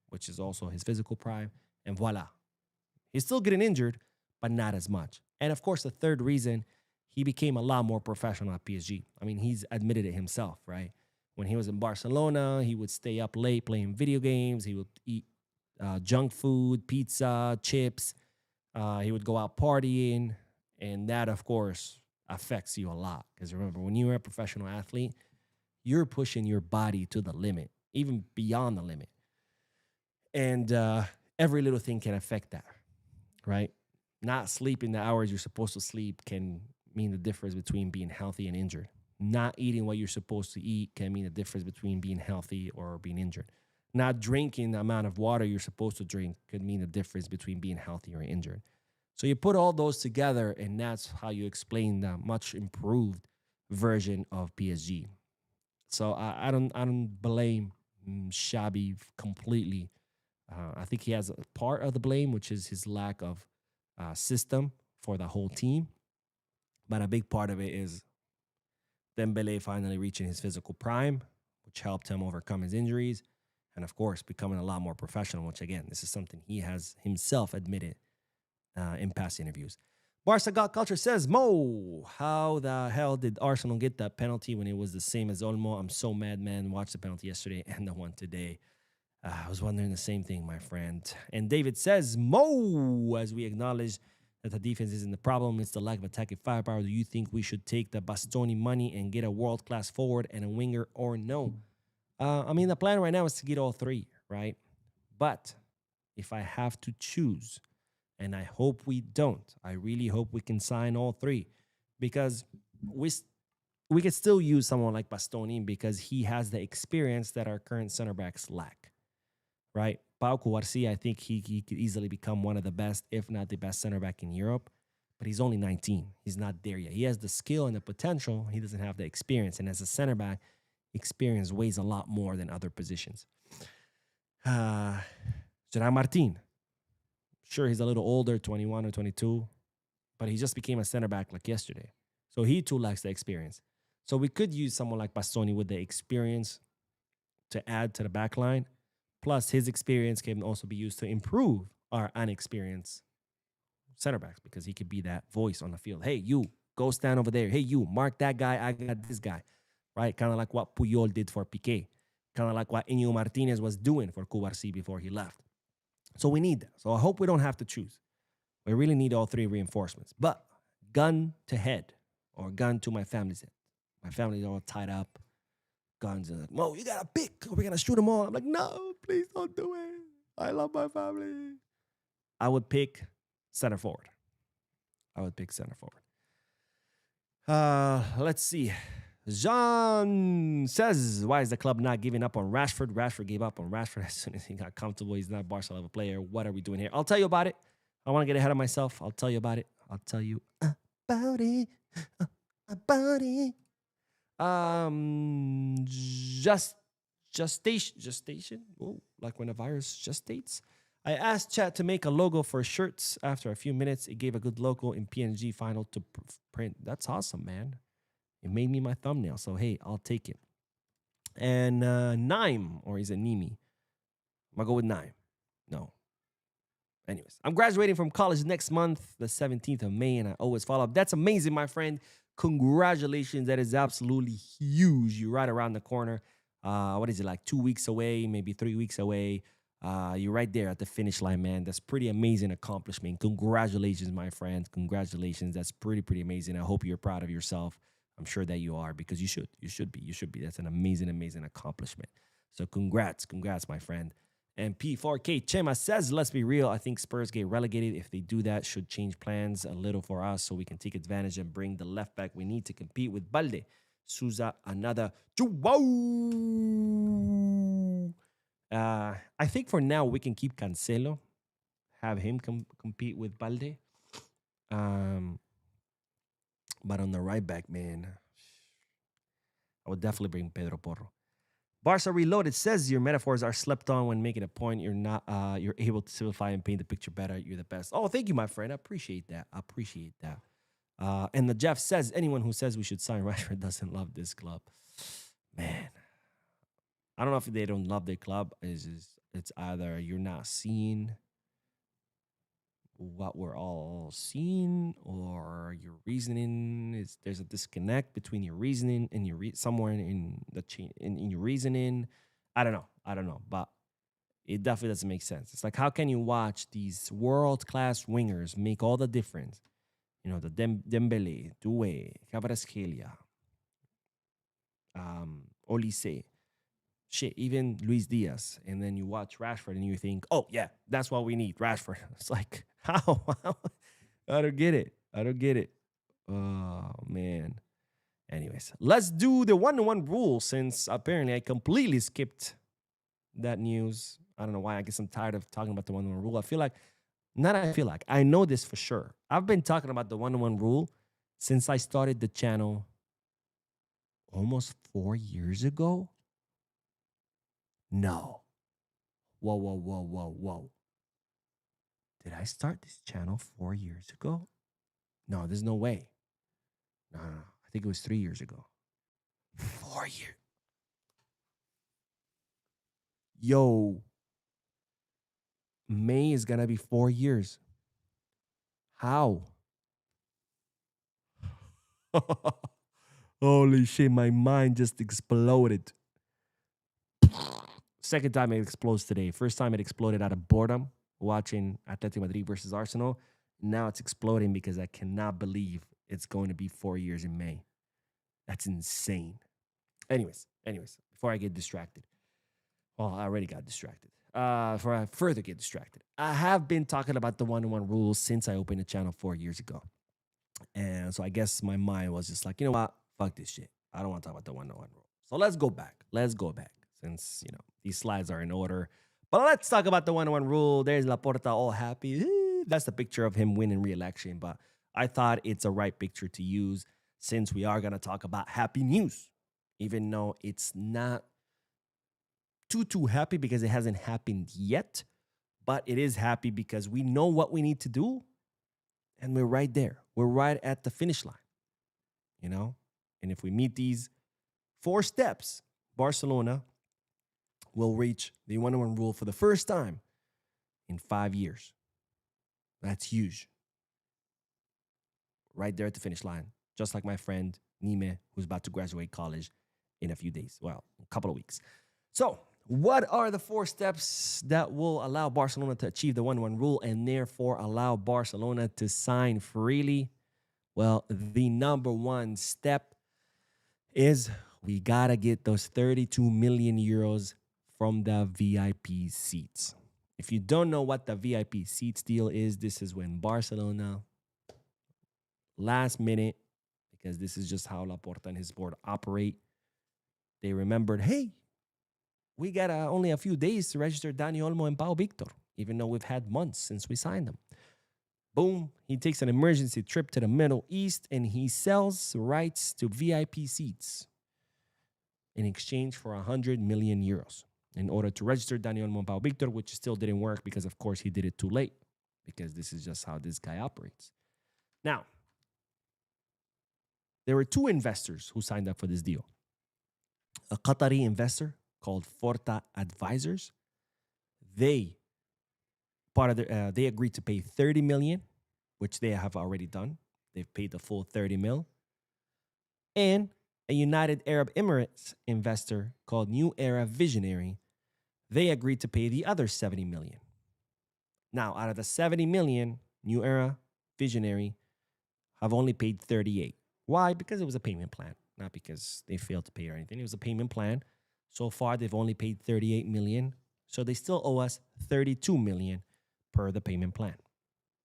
which is also his physical prime, and voila. He's still getting injured, but not as much. And of course, the third reason, he became a lot more professional at PSG. I mean, he's admitted it himself, right? When he was in Barcelona, he would stay up late playing video games. He would eat junk food, pizza, chips. He would go out partying. And that, of course, affects you a lot. Because remember, when you're a professional athlete, you're pushing your body to the limit, even beyond the limit. And every little thing can affect that, right? Not sleeping the hours you're supposed to sleep can mean the difference between being healthy and injured. Not eating what you're supposed to eat can mean the difference between being healthy or being injured. Not drinking the amount of water you're supposed to drink could mean the difference between being healthy or injured. So you put all those together, and that's how you explain the much improved version of PSG. So I don't blame Xabi completely. I think he has a part of the blame, which is his lack of system for the whole team. But a big part of it is Dembele finally reaching his physical prime, which helped him overcome his injuries, and of course becoming a lot more professional. Which again, this is something he has himself admitted in past interviews. Barca God Culture says, Mo, how the hell did Arsenal get that penalty when it was the same as Olmo? I'm so mad, man. Watched the penalty yesterday and the one today. I was wondering the same thing, my friend. And David says, Mo, as we acknowledge that the defense isn't the problem, it's the lack of attacking firepower. Do you think we should take the Bastoni money and get a world-class forward and a winger or no? I mean, the plan right now is to get all three, right? But if I have to choose, and I hope we don't. I really hope we can sign all three because we could still use someone like Bastoni because he has the experience that our current center backs lack, right? Pau Cubarsí, I think he could easily become one of the best, if not the best center back in Europe, but he's only 19. He's not there yet. He has the skill and the potential. He doesn't have the experience. And as a center back, experience weighs a lot more than other positions. Gerard Martin. Sure, he's a little older, 21 or 22, but he just became a center back like yesterday. So he too lacks the experience. So we could use someone like Bastoni with the experience to add to the back line. Plus, his experience can also be used to improve our unexperienced center backs because he could be that voice on the field. Hey, you, go stand over there. Hey, you, mark that guy. I got this guy, right? Kind of like what Puyol did for Piqué. Kind of like what Íñigo Martínez was doing for Cubarsí before he left. So we need that. So I hope we don't have to choose. We really need all three reinforcements. But gun to head or gun to my family's head. My family's all tied up. Guns and like, Mo, you got to pick. We're going to shoot them all. I'm like, no, please don't do it. I love my family. I would pick center forward. Let's see. Jean says, why is the club not giving up on Rashford? Rashford gave up on Rashford as soon as he got comfortable. He's not a Barca level player. What are we doing here? I'll tell you about it. I want to get ahead of myself. I'll tell you about it. About it. Gestation. Oh, like when a virus gestates. I asked chat to make a logo for shirts. After a few minutes, it gave a good logo in PNG final to print. That's awesome, man. It made me my thumbnail. So, hey, I'll take it. And Naim, or is it Nimi? I'm going to go with Naim. No. Anyways, I'm graduating from college next month, the 17th of May, and I always follow up. That's amazing, my friend. Congratulations. That is absolutely huge. You're right around the corner. What is it, like 2 weeks away, maybe 3 weeks away? You're right there at the finish line, man. That's pretty amazing accomplishment. Congratulations, my friend. Congratulations. That's pretty amazing. I hope you're proud of yourself. I'm sure that you are because you should. You should be. You should be. That's an amazing accomplishment. So congrats, my friend. And P4K Chema says, let's be real. I think Spurs get relegated. If they do that, should change plans a little for us so we can take advantage and bring the left back we need to compete with Balde. Souza, another. I think for now we can keep Cancelo, have him compete with Balde. But on the right back, man, I would definitely bring Pedro Porro. Barca Reloaded says your metaphors are slept on when making a point. You're not. You're able to simplify and paint the picture better. You're the best. Oh, thank you, my friend. I appreciate that. And the Jeff says anyone who says we should sign Rashford doesn't love this club. Man, I don't know if they don't love their club. It's either you're not seeing what we're all seeing, or your reasoning is there's a disconnect between your reasoning and your somewhere in the chain in your reasoning. I don't know, but it definitely doesn't make sense. It's like, how can you watch these world-class wingers make all the difference? You know, the Dembele, Doué, Kvaratskhelia, Olise, shit, even Luis Diaz, and then you watch Rashford and you think, oh yeah, that's what we need, Rashford. It's like, how? I don't get it. Oh man. Anyways, let's do the 1-1 rule, since apparently I completely skipped that news. I don't know why. I guess I'm tired of talking about the 1-1 rule. I know this for sure. I've been talking about the 1-1 rule since I started the channel almost 4 years ago. No. Whoa. Did I start this channel 4 years ago? No, there's no way. No. I think it was 3 years ago. 4 years. Yo. May is going to be 4 years. How? Holy shit, my mind just exploded. Second time it explodes today. First time it exploded out of boredom watching Atletico Madrid versus Arsenal. Now it's exploding because I cannot believe it's going to be 4 years in May. That's insane. Anyways, before I get distracted. Well, I already got distracted. Before I further get distracted, I have been talking about the 1-1 rule since I opened the channel 4 years ago. And so I guess my mind was just like, you know what? Fuck this shit. I don't want to talk about the 1-1 rule. So let's go back. Since, these slides are in order. But let's talk about the 1-1 rule. There's Laporta all happy. That's the picture of him winning re-election. But I thought it's a right picture to use since we are going to talk about happy news. Even though it's not too happy because it hasn't happened yet. But it is happy because we know what we need to do. And we're right there. We're right at the finish line. And if we meet these 4 steps, Barcelona will reach the 1-1 rule for the first time in 5 years. That's huge. Right there at the finish line. Just like my friend Nime, who's about to graduate college in a few days. Well, a couple of weeks. So, what are the 4 steps that will allow Barcelona to achieve the 1-1 rule and therefore allow Barcelona to sign freely? Well, the number 1 step is we got to get those 32 million euros from the VIP seats. If you don't know what the VIP seats deal is, this is when Barcelona, last minute, because this is just how Laporta and his board operate, they remembered, hey, we got only a few days to register Dani Olmo and Pau Victor, even though we've had months since we signed them. Boom, he takes an emergency trip to the Middle East and he sells rights to VIP seats in exchange for 100 million euros in order to register Dani Olmo and Pau Victor, which still didn't work because, of course, he did it too late because this is just how this guy operates. Now, there were 2 investors who signed up for this deal. A Qatari investor called Forta Advisors. They agreed to pay 30 million, which they have already done. They've paid the full 30 mil. And a United Arab Emirates investor called New Era Visionary. they agreed to pay the other 70 million. Now, out of the 70 million, New Era, Visionary have only paid 38. Why? Because it was a payment plan, not because they failed to pay or anything. It was a payment plan. So far, they've only paid 38 million. So they still owe us 32 million per the payment plan.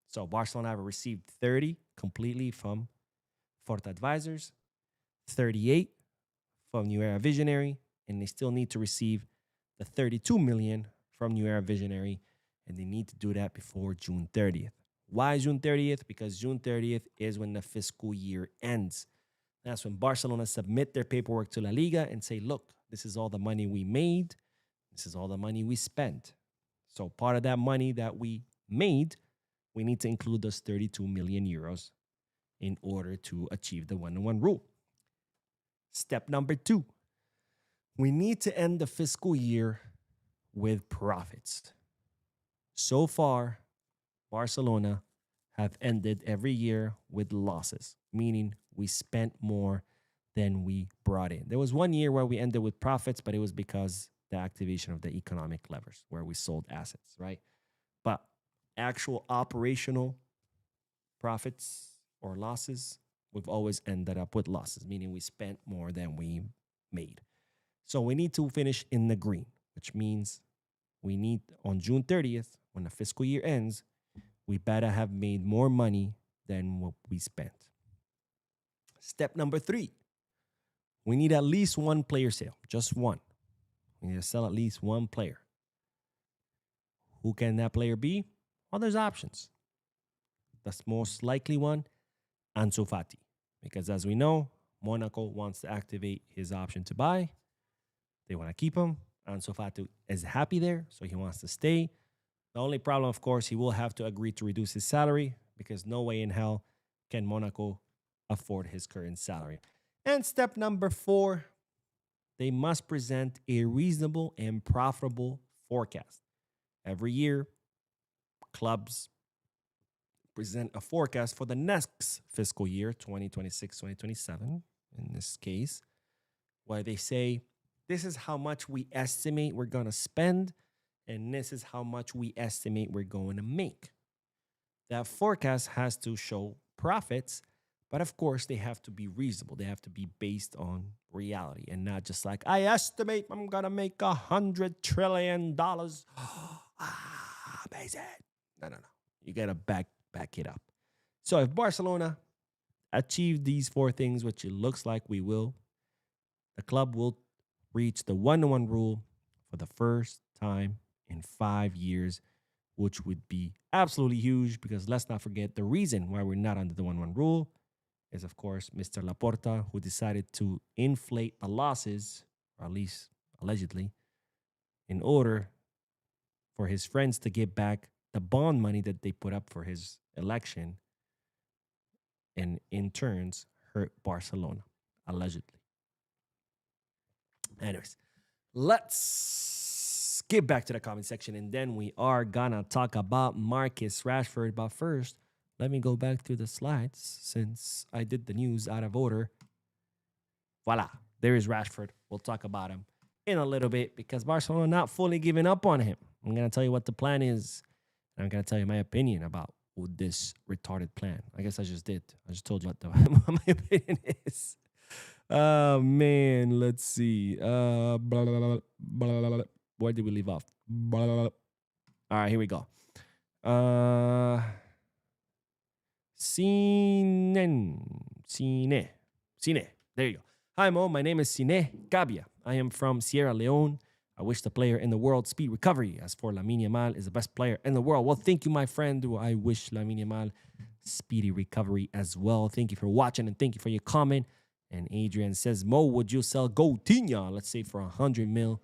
So Barcelona have received 30 completely from Forte Advisors, 38 from New Era Visionary, and they still need to receive the 32 million from New Era Visionary, and they need to do that before June 30th. Why June 30th? Because June 30th is when the fiscal year ends. That's when Barcelona submit their paperwork to La Liga and say, look, this is all the money we made. This is all the money we spent. So part of that money that we made, we need to include those 32 million euros in order to achieve the 1-1 rule. Step number 2, we need to end the fiscal year with profits. So far, Barcelona have ended every year with losses, meaning we spent more than we brought in. There was one year where we ended with profits, but it was because the activation of the economic levers where we sold assets, right? But actual operational profits or losses, we've always ended up with losses, meaning we spent more than we made. So we need to finish in the green, which means we need on June 30th, when the fiscal year ends, we better have made more money than what we spent. Step number 3, we need at least one player sale, just one. We need to sell at least one player. Who can that player be? Well, there's options. The most likely one, Ansu Fati. Because as we know, Monaco wants to activate his option to buy. They want to keep him. Ansu Fati is happy there, so he wants to stay. The only problem, of course, he will have to agree to reduce his salary because no way in hell can Monaco afford his current salary. And step number 4, they must present a reasonable and profitable forecast. Every year, clubs present a forecast for the next fiscal year, 2026-2027, in this case, where they say, this is how much we estimate we're going to spend, and this is how much we estimate we're going to make. That forecast has to show profits, but of course, they have to be reasonable. They have to be based on reality and not just like, I estimate I'm going to make $100 trillion. Amazing. No. You got to back it up. So if Barcelona achieve these 4 things, which it looks like we will, the club will reach the 1-1 rule for the first time in 5 years, which would be absolutely huge because let's not forget the reason why we're not under the 1-1 rule is, of course, Mr. Laporta, who decided to inflate the losses, or at least allegedly, in order for his friends to get back the bond money that they put up for his election and in turns hurt Barcelona, allegedly. Anyways, let's get back to the comment section and then we are gonna talk about Marcus Rashford. But first, let me go back through the slides since I did the news out of order. Voila, there is Rashford. We'll talk about him in a little bit because Barcelona not fully giving up on him. I'm going to tell you what the plan is. And I'm going to tell you my opinion about this retarded plan. I guess I just did. I just told you what my opinion is. Oh, man. Let's see. Where did we leave off? All right, here we go. Cine. There you go. Hi, Mo. My name is Cine Gabia. I am from Sierra Leone. I wish the player in the world speed recovery. As for Lamine Yamal is the best player in the world. Well, thank you, my friend. I wish Lamine Yamal speedy recovery as well. Thank you for watching and thank you for your comment. And Adrian says, Mo, would you sell Coutinho, let's say for 100 mil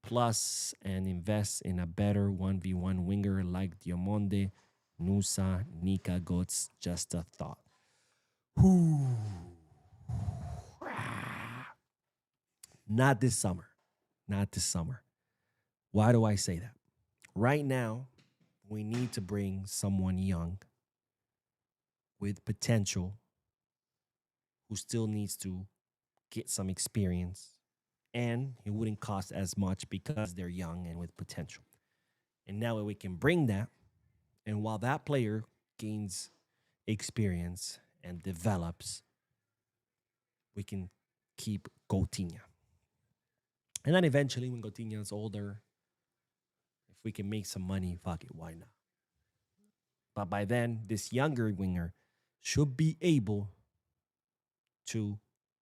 plus and invest in a better 1v1 winger like Diamonde, Nusa, Nika Goetz? Just a thought. Not this summer. Not this summer. Why do I say that? Right now, we need to bring someone young with potential who still needs to get some experience and it wouldn't cost as much because they're young and with potential. And now we can bring that, and while that player gains experience and develops, we can keep Coutinho. And then eventually, when Coutinho is older, if we can make some money, fuck it, why not? But by then, this younger winger should be able to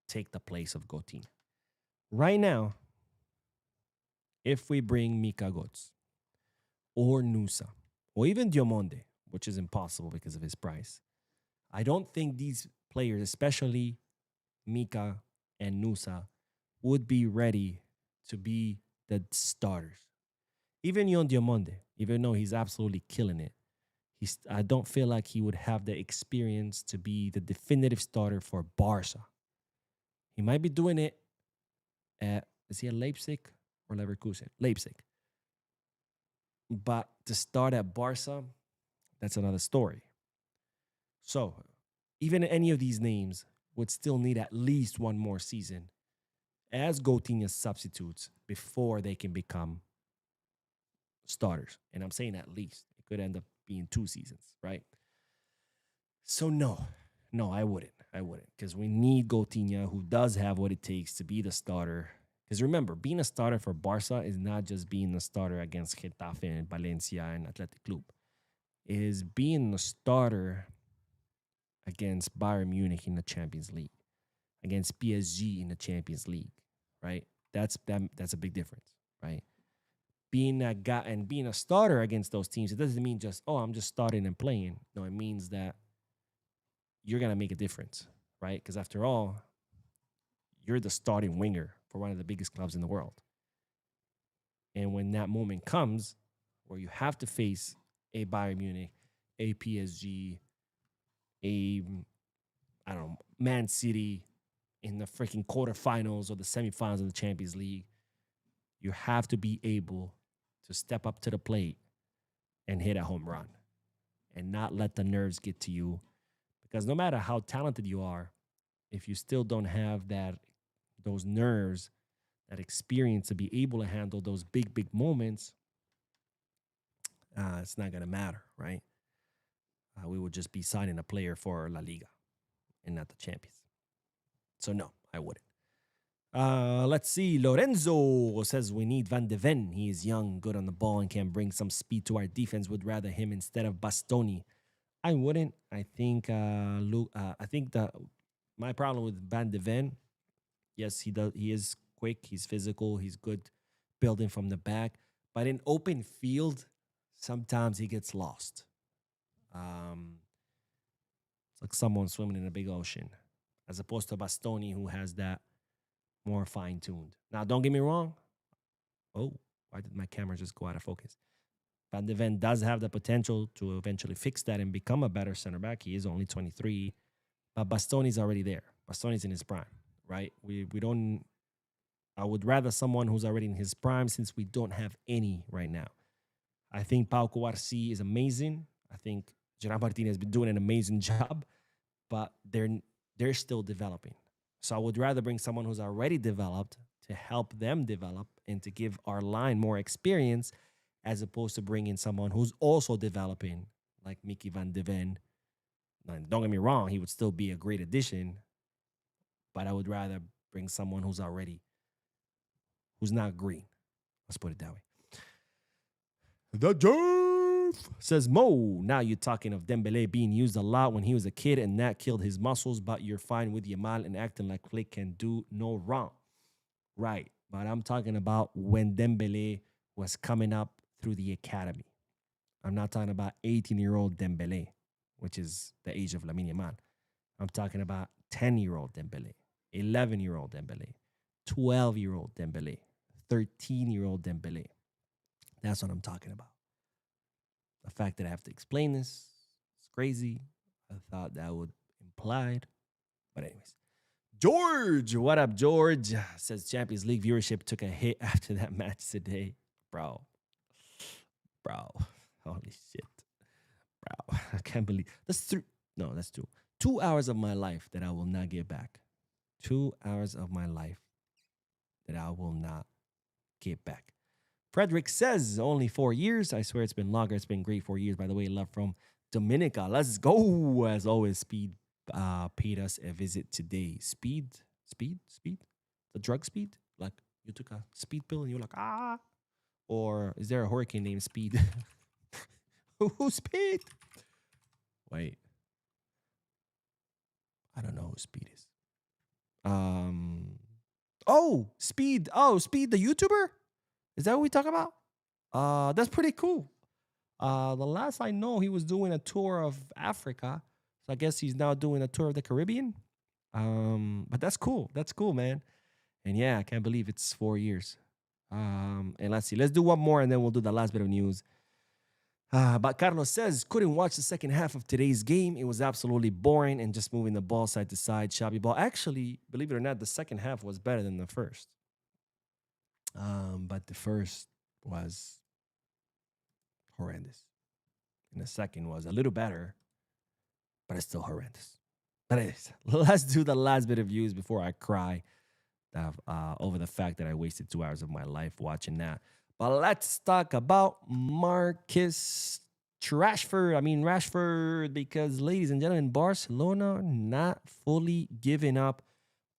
take the place of Coutinho. Right now, if we bring Mika Götze or Nusa or even Diomande, which is impossible because of his price, I don't think these players, especially Mika and Nusa, would be ready to be the starters. Even Yon Diomande, even though he's absolutely killing it, I don't feel like he would have the experience to be the definitive starter for Barca. He might be doing it is he at Leipzig or Leverkusen? Leipzig. But to start at Barca, that's another story. So even any of these names would still need at least one more season as Coutinho's substitutes before they can become starters. And I'm saying at least. It could end up being 2 seasons, right? So no, I wouldn't. Because we need Coutinho, who does have what it takes to be the starter. Because remember, being a starter for Barca is not just being the starter against Getafe and Valencia and Athletic Club. It is being the starter against Bayern Munich in the Champions League, against PSG in the Champions League, right? That's a big difference, right? Being that guy and being a starter against those teams, it doesn't mean just, oh, I'm just starting and playing. No, it means that you're going to make a difference, right? Because after all, you're the starting winger for one of the biggest clubs in the world. And when that moment comes where you have to face a Bayern Munich, a PSG, a, I don't know, Man City in the freaking quarterfinals or the semifinals of the Champions League, you have to be able to step up to the plate and hit a home run and not let the nerves get to you. Because no matter how talented you are, if you still don't have those nerves, that experience to be able to handle those big moments, it's not going to matter, right? We would just be signing a player for La Liga and not the champions. So no, I wouldn't. Let's see. Lorenzo says we need Van de Ven. He is young, good on the ball, and can bring some speed to our defense. Would rather him instead of Bastoni. I wouldn't. I think my problem with Van de Ven, yes, he does. He is quick. He's physical. He's good building from the back. But in open field, sometimes he gets lost. It's like someone swimming in a big ocean, as opposed to Bastoni, who has that more fine-tuned. Now, don't get me wrong. Oh, why did my camera just go out of focus? Van de Ven does have the potential to eventually fix that and become a better center back. He is only 23, but Bastoni's already there. Bastoni's in his prime, right? We don't. I would rather someone who's already in his prime, since we don't have any right now. I think Pau Cubarsí is amazing. I think Gerard Martinez has been doing an amazing job, but they're still developing. So I would rather bring someone who's already developed to help them develop and to give our line more experience, as opposed to bringing someone who's also developing, like Mickey Van de Ven. And don't get me wrong, he would still be a great addition, but I would rather bring someone who's not green. Let's put it that way. The Jeff says, Mo, now you're talking of Dembele being used a lot when he was a kid and that killed his muscles, but you're fine with Yamal and acting like Flick can do no wrong. Right, but I'm talking about when Dembele was coming up through the academy. I'm not talking about 18-year-old Dembele, which is the age of Lamine Yamal. I'm talking about 10-year-old Dembele, 11-year-old Dembele, 12-year-old Dembele, 13-year-old Dembele. That's what I'm talking about. The fact that I have to explain this is crazy. I thought that would implied. But anyways. George, what up, George? Says Champions League viewership took a hit after that match today. Bro. Holy shit. Bro. I can't believe. That's 2. 2 hours of my life that I will not get back. 2 hours of my life that I will not get back. Frederick says only 4 years. I swear it's been longer. It's been great 4 years. By the way, love from Dominica. Let's go. As always, Speed paid us a visit today. Speed? The drug Speed? Like you took a speed pill and you're like, ah. Or is there a hurricane named Speed? Who's Speed? Wait. I don't know who Speed is. Oh, Speed. Oh, Speed, the YouTuber? Is that what we talk about? That's pretty cool. The last I know, he was doing a tour of Africa. So I guess he's now doing a tour of the Caribbean. But that's cool. That's cool, man. And yeah, I can't believe it's 4 years. And let's see. Let's do one more and then we'll do the last bit of news. But Carlos says, couldn't watch the second half of today's game. It was absolutely boring and just moving the ball side to side, shabby ball. Actually, believe it or not, the second half was better than the first. But the first was horrendous. And the second was a little better, but it's still horrendous. But anyways, let's do the last bit of views before I cry over the fact that I wasted 2 hours of my life watching that. But let's talk about Marcus Rashford. Rashford, because, ladies and gentlemen, Barcelona not fully giving up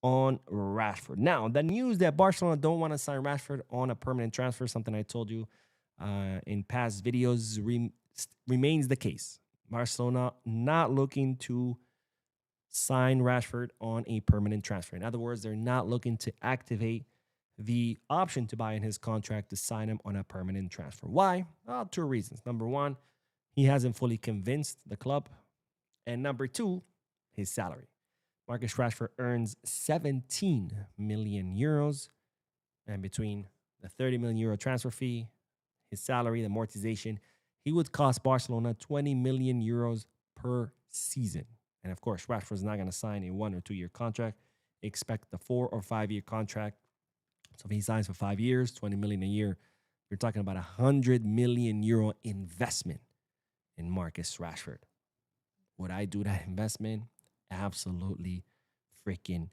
on Rashford. Now, the news that Barcelona don't want to sign Rashford on a permanent transfer, something I told you in past videos, remains the case. Barcelona not looking to sign Rashford on a permanent transfer. In other words, they're not looking to activate the option to buy in his contract to sign him on a permanent transfer. Why? Well, 2 reasons. Number 1, he hasn't fully convinced the club. And number 2, his salary. Marcus Rashford earns 17 million euros. And between the 30 million euro transfer fee, his salary, the amortization, he would cost Barcelona 20 million euros per season. And of course, Rashford's not going to sign a 1 or 2 year contract. Expect the 4 or 5 year contract. So if he signs for 5 years, 20 million a year, you're talking about 100 million euro investment in Marcus Rashford. Would I do that investment? Absolutely freaking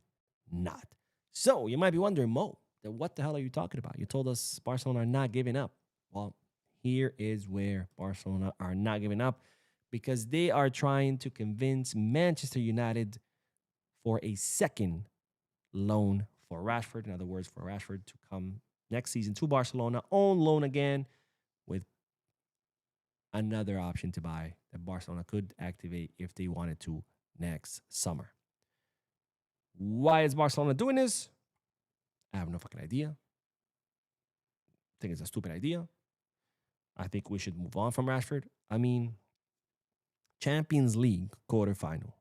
not. So you might be wondering, Mo, then what the hell are you talking about? You told us Barcelona are not giving up. Well, here is where Barcelona are not giving up, because they are trying to convince Manchester United for a second loan for Rashford. In other words, for Rashford to come next season to Barcelona on loan again, with another option to buy that Barcelona could activate if they wanted to next summer. Why is Barcelona doing this? I have no fucking idea. I think it's a stupid idea. I think we should move on from Rashford. Champions League quarterfinal.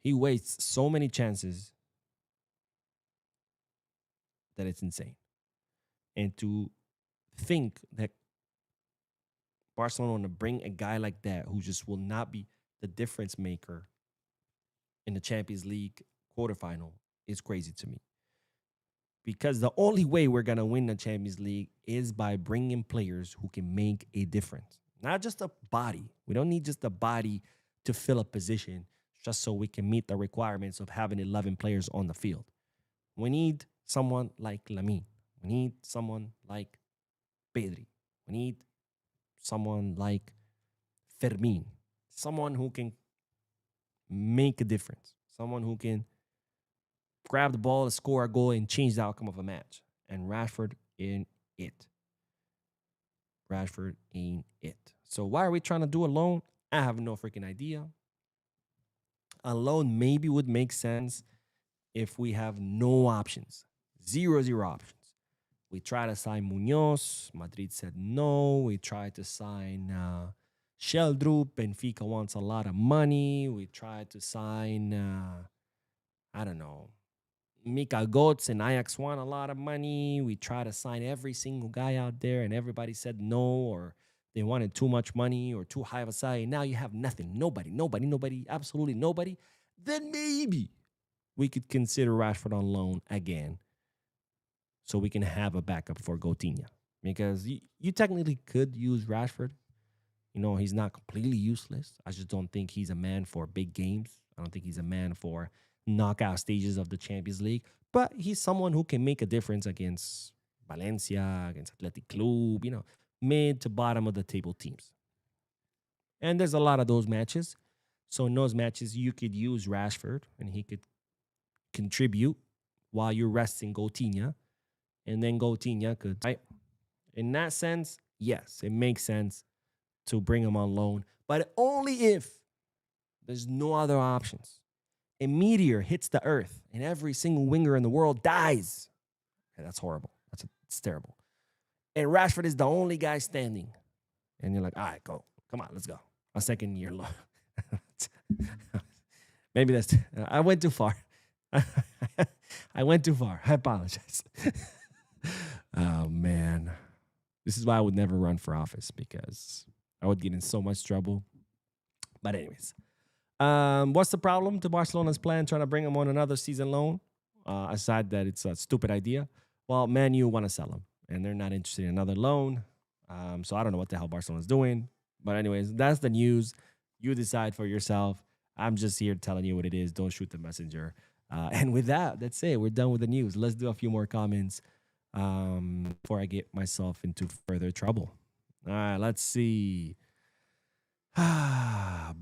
He wastes so many chances that it's insane. And to think that Barcelona want to bring a guy like that who just will not be the difference maker in the Champions League quarterfinal is crazy to me. Because the only way we're going to win the Champions League is by bringing players who can make a difference. Not just a body. We don't need just a body to fill a position just so we can meet the requirements of having 11 players on the field. We need someone like Lamine. We need someone like Pedri. We need someone like Fermin. Someone who can make a difference. Someone who can grab the ball, score a goal, and change the outcome of a match. And Rashford ain't it. Rashford ain't it. So why are we trying to do a loan? I have no freaking idea. A loan maybe would make sense if we have no options. Zero options. We tried to sign Munoz. Madrid said no. We tried to sign Sheldrup. Benfica wants a lot of money. We tried to sign, Mika Götze, and Ajax want a lot of money. We tried to sign every single guy out there, and everybody said no, or they wanted too much money or too high of a salary. Now you have nothing. Nobody, absolutely nobody. Then maybe we could consider Rashford on loan again so we can have a backup for Coutinho. Because you technically could use Rashford. He's not completely useless. I just don't think he's a man for big games. I don't think he's a man for knockout stages of the Champions League, but he's someone who can make a difference against Valencia, against Athletic Club, mid to bottom of the table teams. And there's a lot of those matches. So in those matches, you could use Rashford and he could contribute while you're resting Coutinho. And then Coutinho could, right? In that sense, yes, it makes sense to bring him on loan, but only if there's no other options. A meteor hits the earth and every single winger in the world dies. Okay, that's horrible. It's terrible. And Rashford is the only guy standing. And you're like, all right, go. Come on, let's go. A second year loan. Maybe I went too far. I went too far. I apologize. Oh, man. This is why I would never run for office, because I would get in so much trouble. But anyways, what's the problem to Barcelona's plan trying to bring him on another season loan? Aside that it's a stupid idea. Well, Man U want to sell him, and they're not interested in another loan. So I don't know what the hell Barcelona's doing. But anyways, that's the news. You decide for yourself. I'm just here telling you what it is. Don't shoot the messenger. And with that, that's it. We're done with the news. Let's do a few more comments before I get myself into further trouble. All right, let's see. That's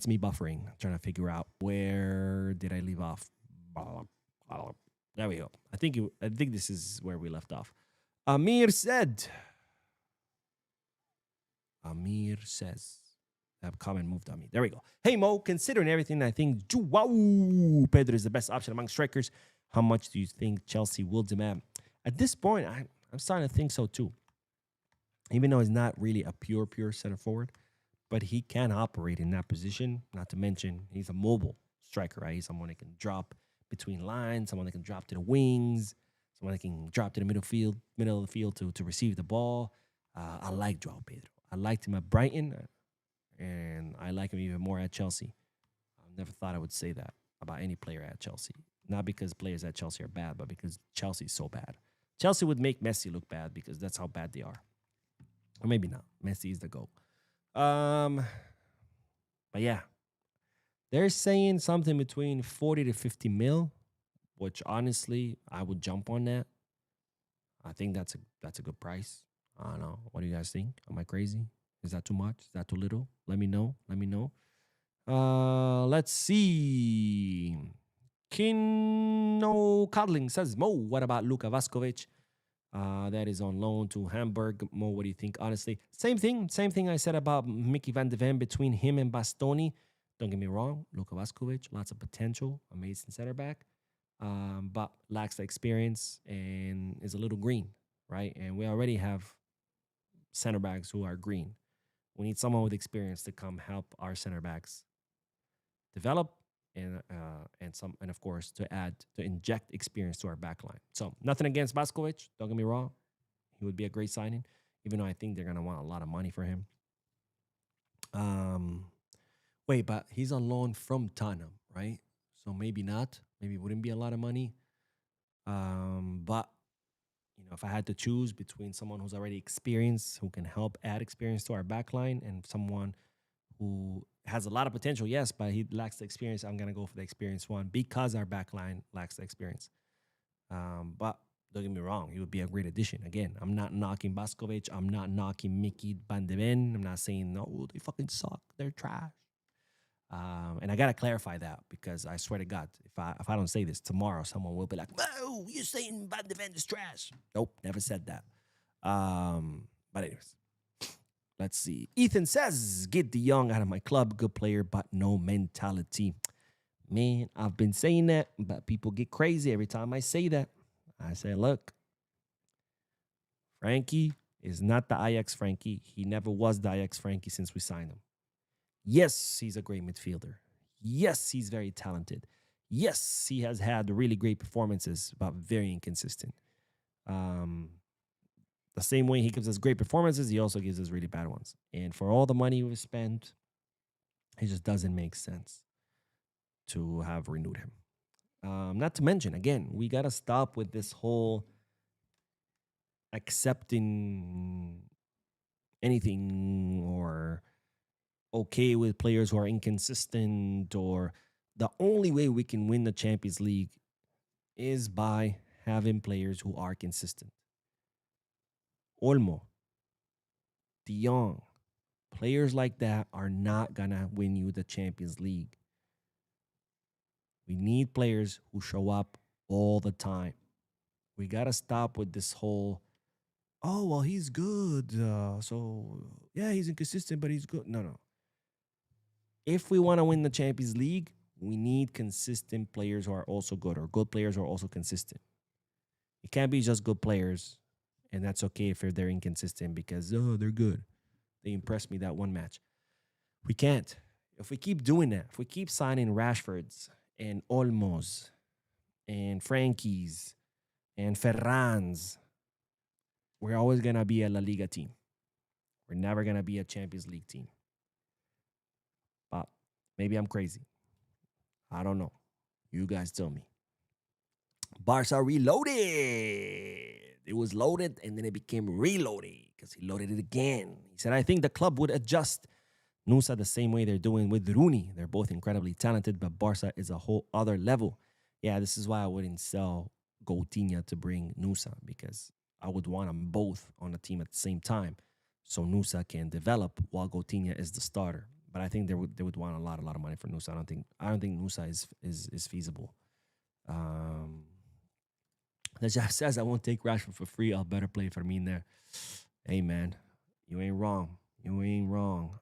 me buffering, trying to figure out where did I leave off. There we go. I think this is where we left off. Amir says. That comment moved on me. There we go. Hey, Mo, considering everything, I think Joao Pedro is the best option among strikers. How much do you think Chelsea will demand? At this point, I'm starting to think so too. Even though he's not really a pure center forward, but he can operate in that position. Not to mention, he's a mobile striker, right? He's someone that can drop between lines, someone that can drop to the wings, someone that can drop to the middle of the field to receive the ball. I like Joao Pedro. I liked him at Brighton, and I like him even more at Chelsea. I never thought I would say that about any player at Chelsea. Not because players at Chelsea are bad, but because Chelsea's so bad. Chelsea would make Messi look bad because that's how bad they are. Or maybe not. Messi is the GOAT. But yeah. They're saying something between 40 to 50 mil, which honestly, I would jump on that. I think that's a good price. I don't know. What do you guys think? Am I crazy? Is that too much? Is that too little? Let me know. Let's see. Kino Codling says, Mo, what about Luka Vaskovic? That is on loan to Hamburg. Mo, what do you think? Honestly, same thing I said about Mickey van de Ven between him and Bastoni. Don't get me wrong. Luka Vaskovic, lots of potential. Amazing center back. But lacks the experience and is a little green, right? And we already have center backs who are green. We need someone with experience to come help our center backs develop and of course to inject experience to our back line. So nothing against Baskovic, don't get me wrong. He would be a great signing, even though I think they're gonna want a lot of money for him. Wait, but he's on loan from Tottenham, right? So maybe not. Maybe it wouldn't be a lot of money. But if I had to choose between someone who's already experienced, who can help add experience to our back line, and someone who has a lot of potential, yes, but he lacks the experience, I'm going to go for the experienced one because our back line lacks the experience. But don't get me wrong, he would be a great addition. Again, I'm not knocking Baskovic. I'm not knocking Mickey van de Ven. I'm not saying, no, they fucking suck. They're trash. And I got to clarify that because I swear to God, if I don't say this tomorrow, someone will be like, "Whoa, you're saying Van de Ven is trash." Nope, never said that. But anyways, let's see. Ethan says, get De Jong out of my club. Good player, but no mentality. Man, I've been saying that, but people get crazy every time I say that. I say, look, Frankie is not the Ajax Frankie. He never was the Ajax Frankie since we signed him. Yes, he's a great midfielder. Yes, he's very talented. Yes, he has had really great performances, but very inconsistent. The same way he gives us great performances, he also gives us really bad ones. And for all the money we've spent, it just doesn't make sense to have renewed him. Not to mention, again, we got to stop with this whole accepting anything or okay with players who are inconsistent, or the only way we can win the Champions League is by having players who are consistent. Olmo, De Jong, players like that are not gonna win you the Champions League. We need players who show up all the time. We gotta stop with this whole, oh well, he's good, so yeah, he's inconsistent, but he's good. No, no. If we want to win the Champions League, we need consistent players who are also good, or good players who are also consistent. It can't be just good players, and that's okay if they're inconsistent because they're good. They impressed me that one match. We can't. If we keep doing that, if we keep signing Rashfords and Olmos and Frankies and Ferrans, we're always gonna be a La Liga team. We're never gonna be a Champions League team. But maybe I'm crazy. I don't know. You guys tell me. Barca reloaded. It was loaded and then it became reloaded because he loaded it again. He said, I think the club would adjust Nusa the same way they're doing with Rooney. They're both incredibly talented, but Barca is a whole other level. Yeah, this is why I wouldn't sell Coutinho to bring Nusa, because I would want them both on the team at the same time so Nusa can develop while Coutinho is the starter. But I think they would want a lot of money for Nusa. I don't think Nusa is feasible. The Jeff says I won't take Rashford for free. I'll better play Fermin there. Hey man, you ain't wrong. You ain't wrong.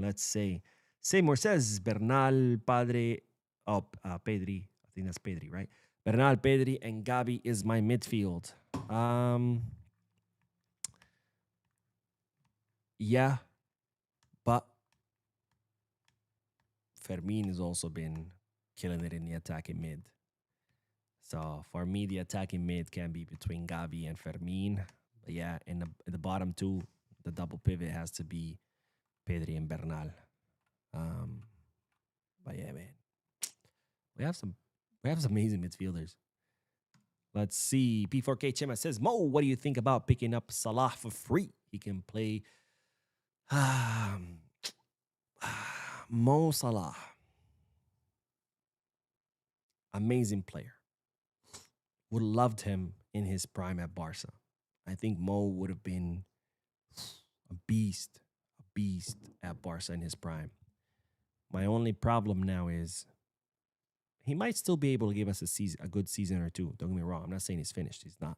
Let's say Seymour says Bernal, Padre, Pedri. I think that's Pedri, right? Bernal, Pedri, and Gavi is my midfield. Yeah, but Fermin has also been killing it in the attacking mid. So for me, the attacking mid can be between Gavi and Fermin. But yeah, in the bottom two, the double pivot has to be Pedri and Bernal. Um, but yeah, man, we have some amazing midfielders. Let's see. P4K Chema says, Mo, what do you think about picking up Salah for free? He can play Mo Salah. Amazing player. Would have loved him in his prime at Barca. I think Mo would have been a beast at Barca in his prime. My only problem now is he might still be able to give us a good season or two. Don't get me wrong. I'm not saying he's finished. He's not.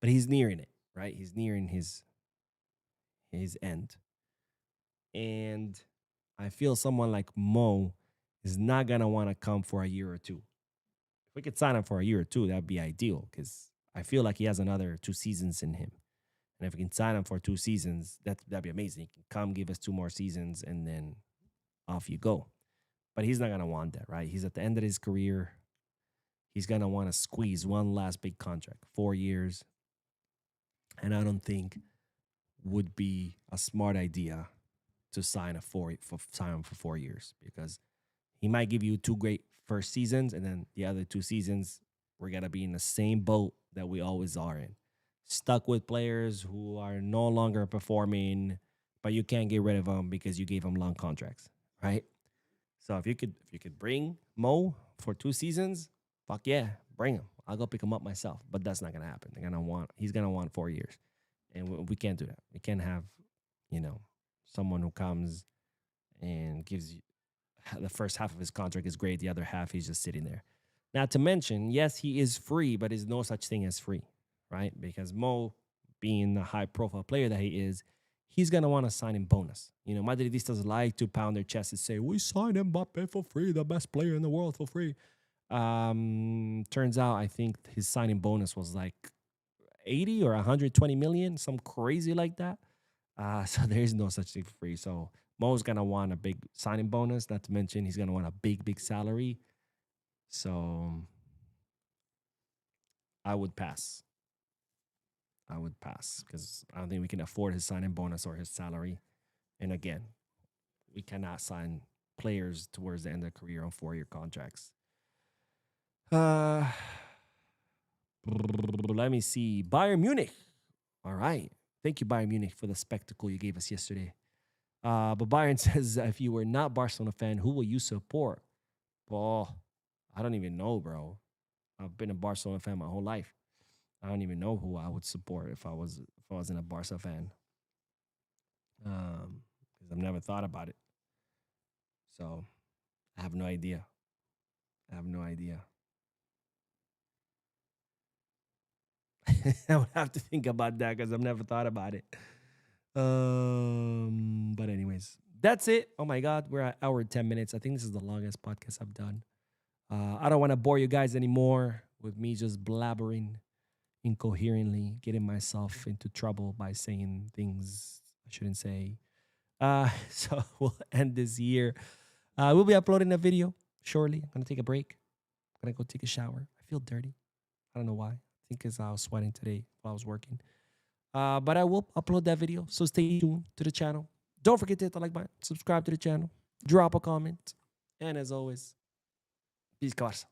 But he's nearing it, right? He's nearing his end. And I feel someone like Mo is not going to want to come for a year or two. If we could sign him for a year or two, that'd be ideal, because I feel like he has another 2 seasons in him. And if we can sign him for 2 seasons, that'd be amazing. He can come, give us 2 more seasons, and then off you go. But he's not going to want that, right? He's at the end of his career. He's going to want to squeeze one last big contract, 4 years. And I don't think would be a smart idea to sign him for 4 years, because he might give you 2 great first seasons, and then the other 2 seasons we're going to be in the same boat that we always are in. Stuck with players who are no longer performing, but you can't get rid of them because you gave them long contracts, right? So if you could bring Mo for 2 seasons, fuck yeah, bring him. I'll go pick him up myself. But that's not gonna happen. He's gonna want 4 years, and we can't do that. We can't have, someone who comes and gives you the first half of his contract is great, the other half he's just sitting there. Not to mention, yes, he is free, but there's no such thing as free, right? Because Mo, being the high profile player that he is, he's going to want a signing bonus. Madridistas like to pound their chest and say, we signed Mbappe for free, the best player in the world for free. Turns out, I think his signing bonus was like 80 or 120 million, some crazy like that. So there's no such thing for free. So Mo's going to want a big signing bonus, not to mention he's going to want a big salary. So I would pass. Because I don't think we can afford his signing bonus or his salary. And again, we cannot sign players towards the end of their career on 4-year contracts. Let me see. Bayern Munich. All right. Thank you, Bayern Munich, for the spectacle you gave us yesterday. But Byron says, if you were not Barcelona fan, who will you support? Well, I don't even know, bro. I've been a Barcelona fan my whole life. I don't even know who I would support if I wasn't a Barca fan. Because I've never thought about it. So I have no idea. I have no idea. I would have to think about that because I've never thought about it. But anyways, that's it. Oh my God, we're at hour 10 minutes. I think this is the longest podcast I've done. I don't want to bore you guys anymore with me just blabbering incoherently, getting myself into trouble by saying things I shouldn't say. So we'll end this year. We'll be uploading a video shortly. I'm gonna take a break. I'm gonna go take a shower. I feel dirty. I don't know why. I think because I was sweating today while I was working. But I will upload that video. So stay tuned to the channel. Don't forget to hit the like button, subscribe to the channel, drop a comment. And as always, peace, Barça.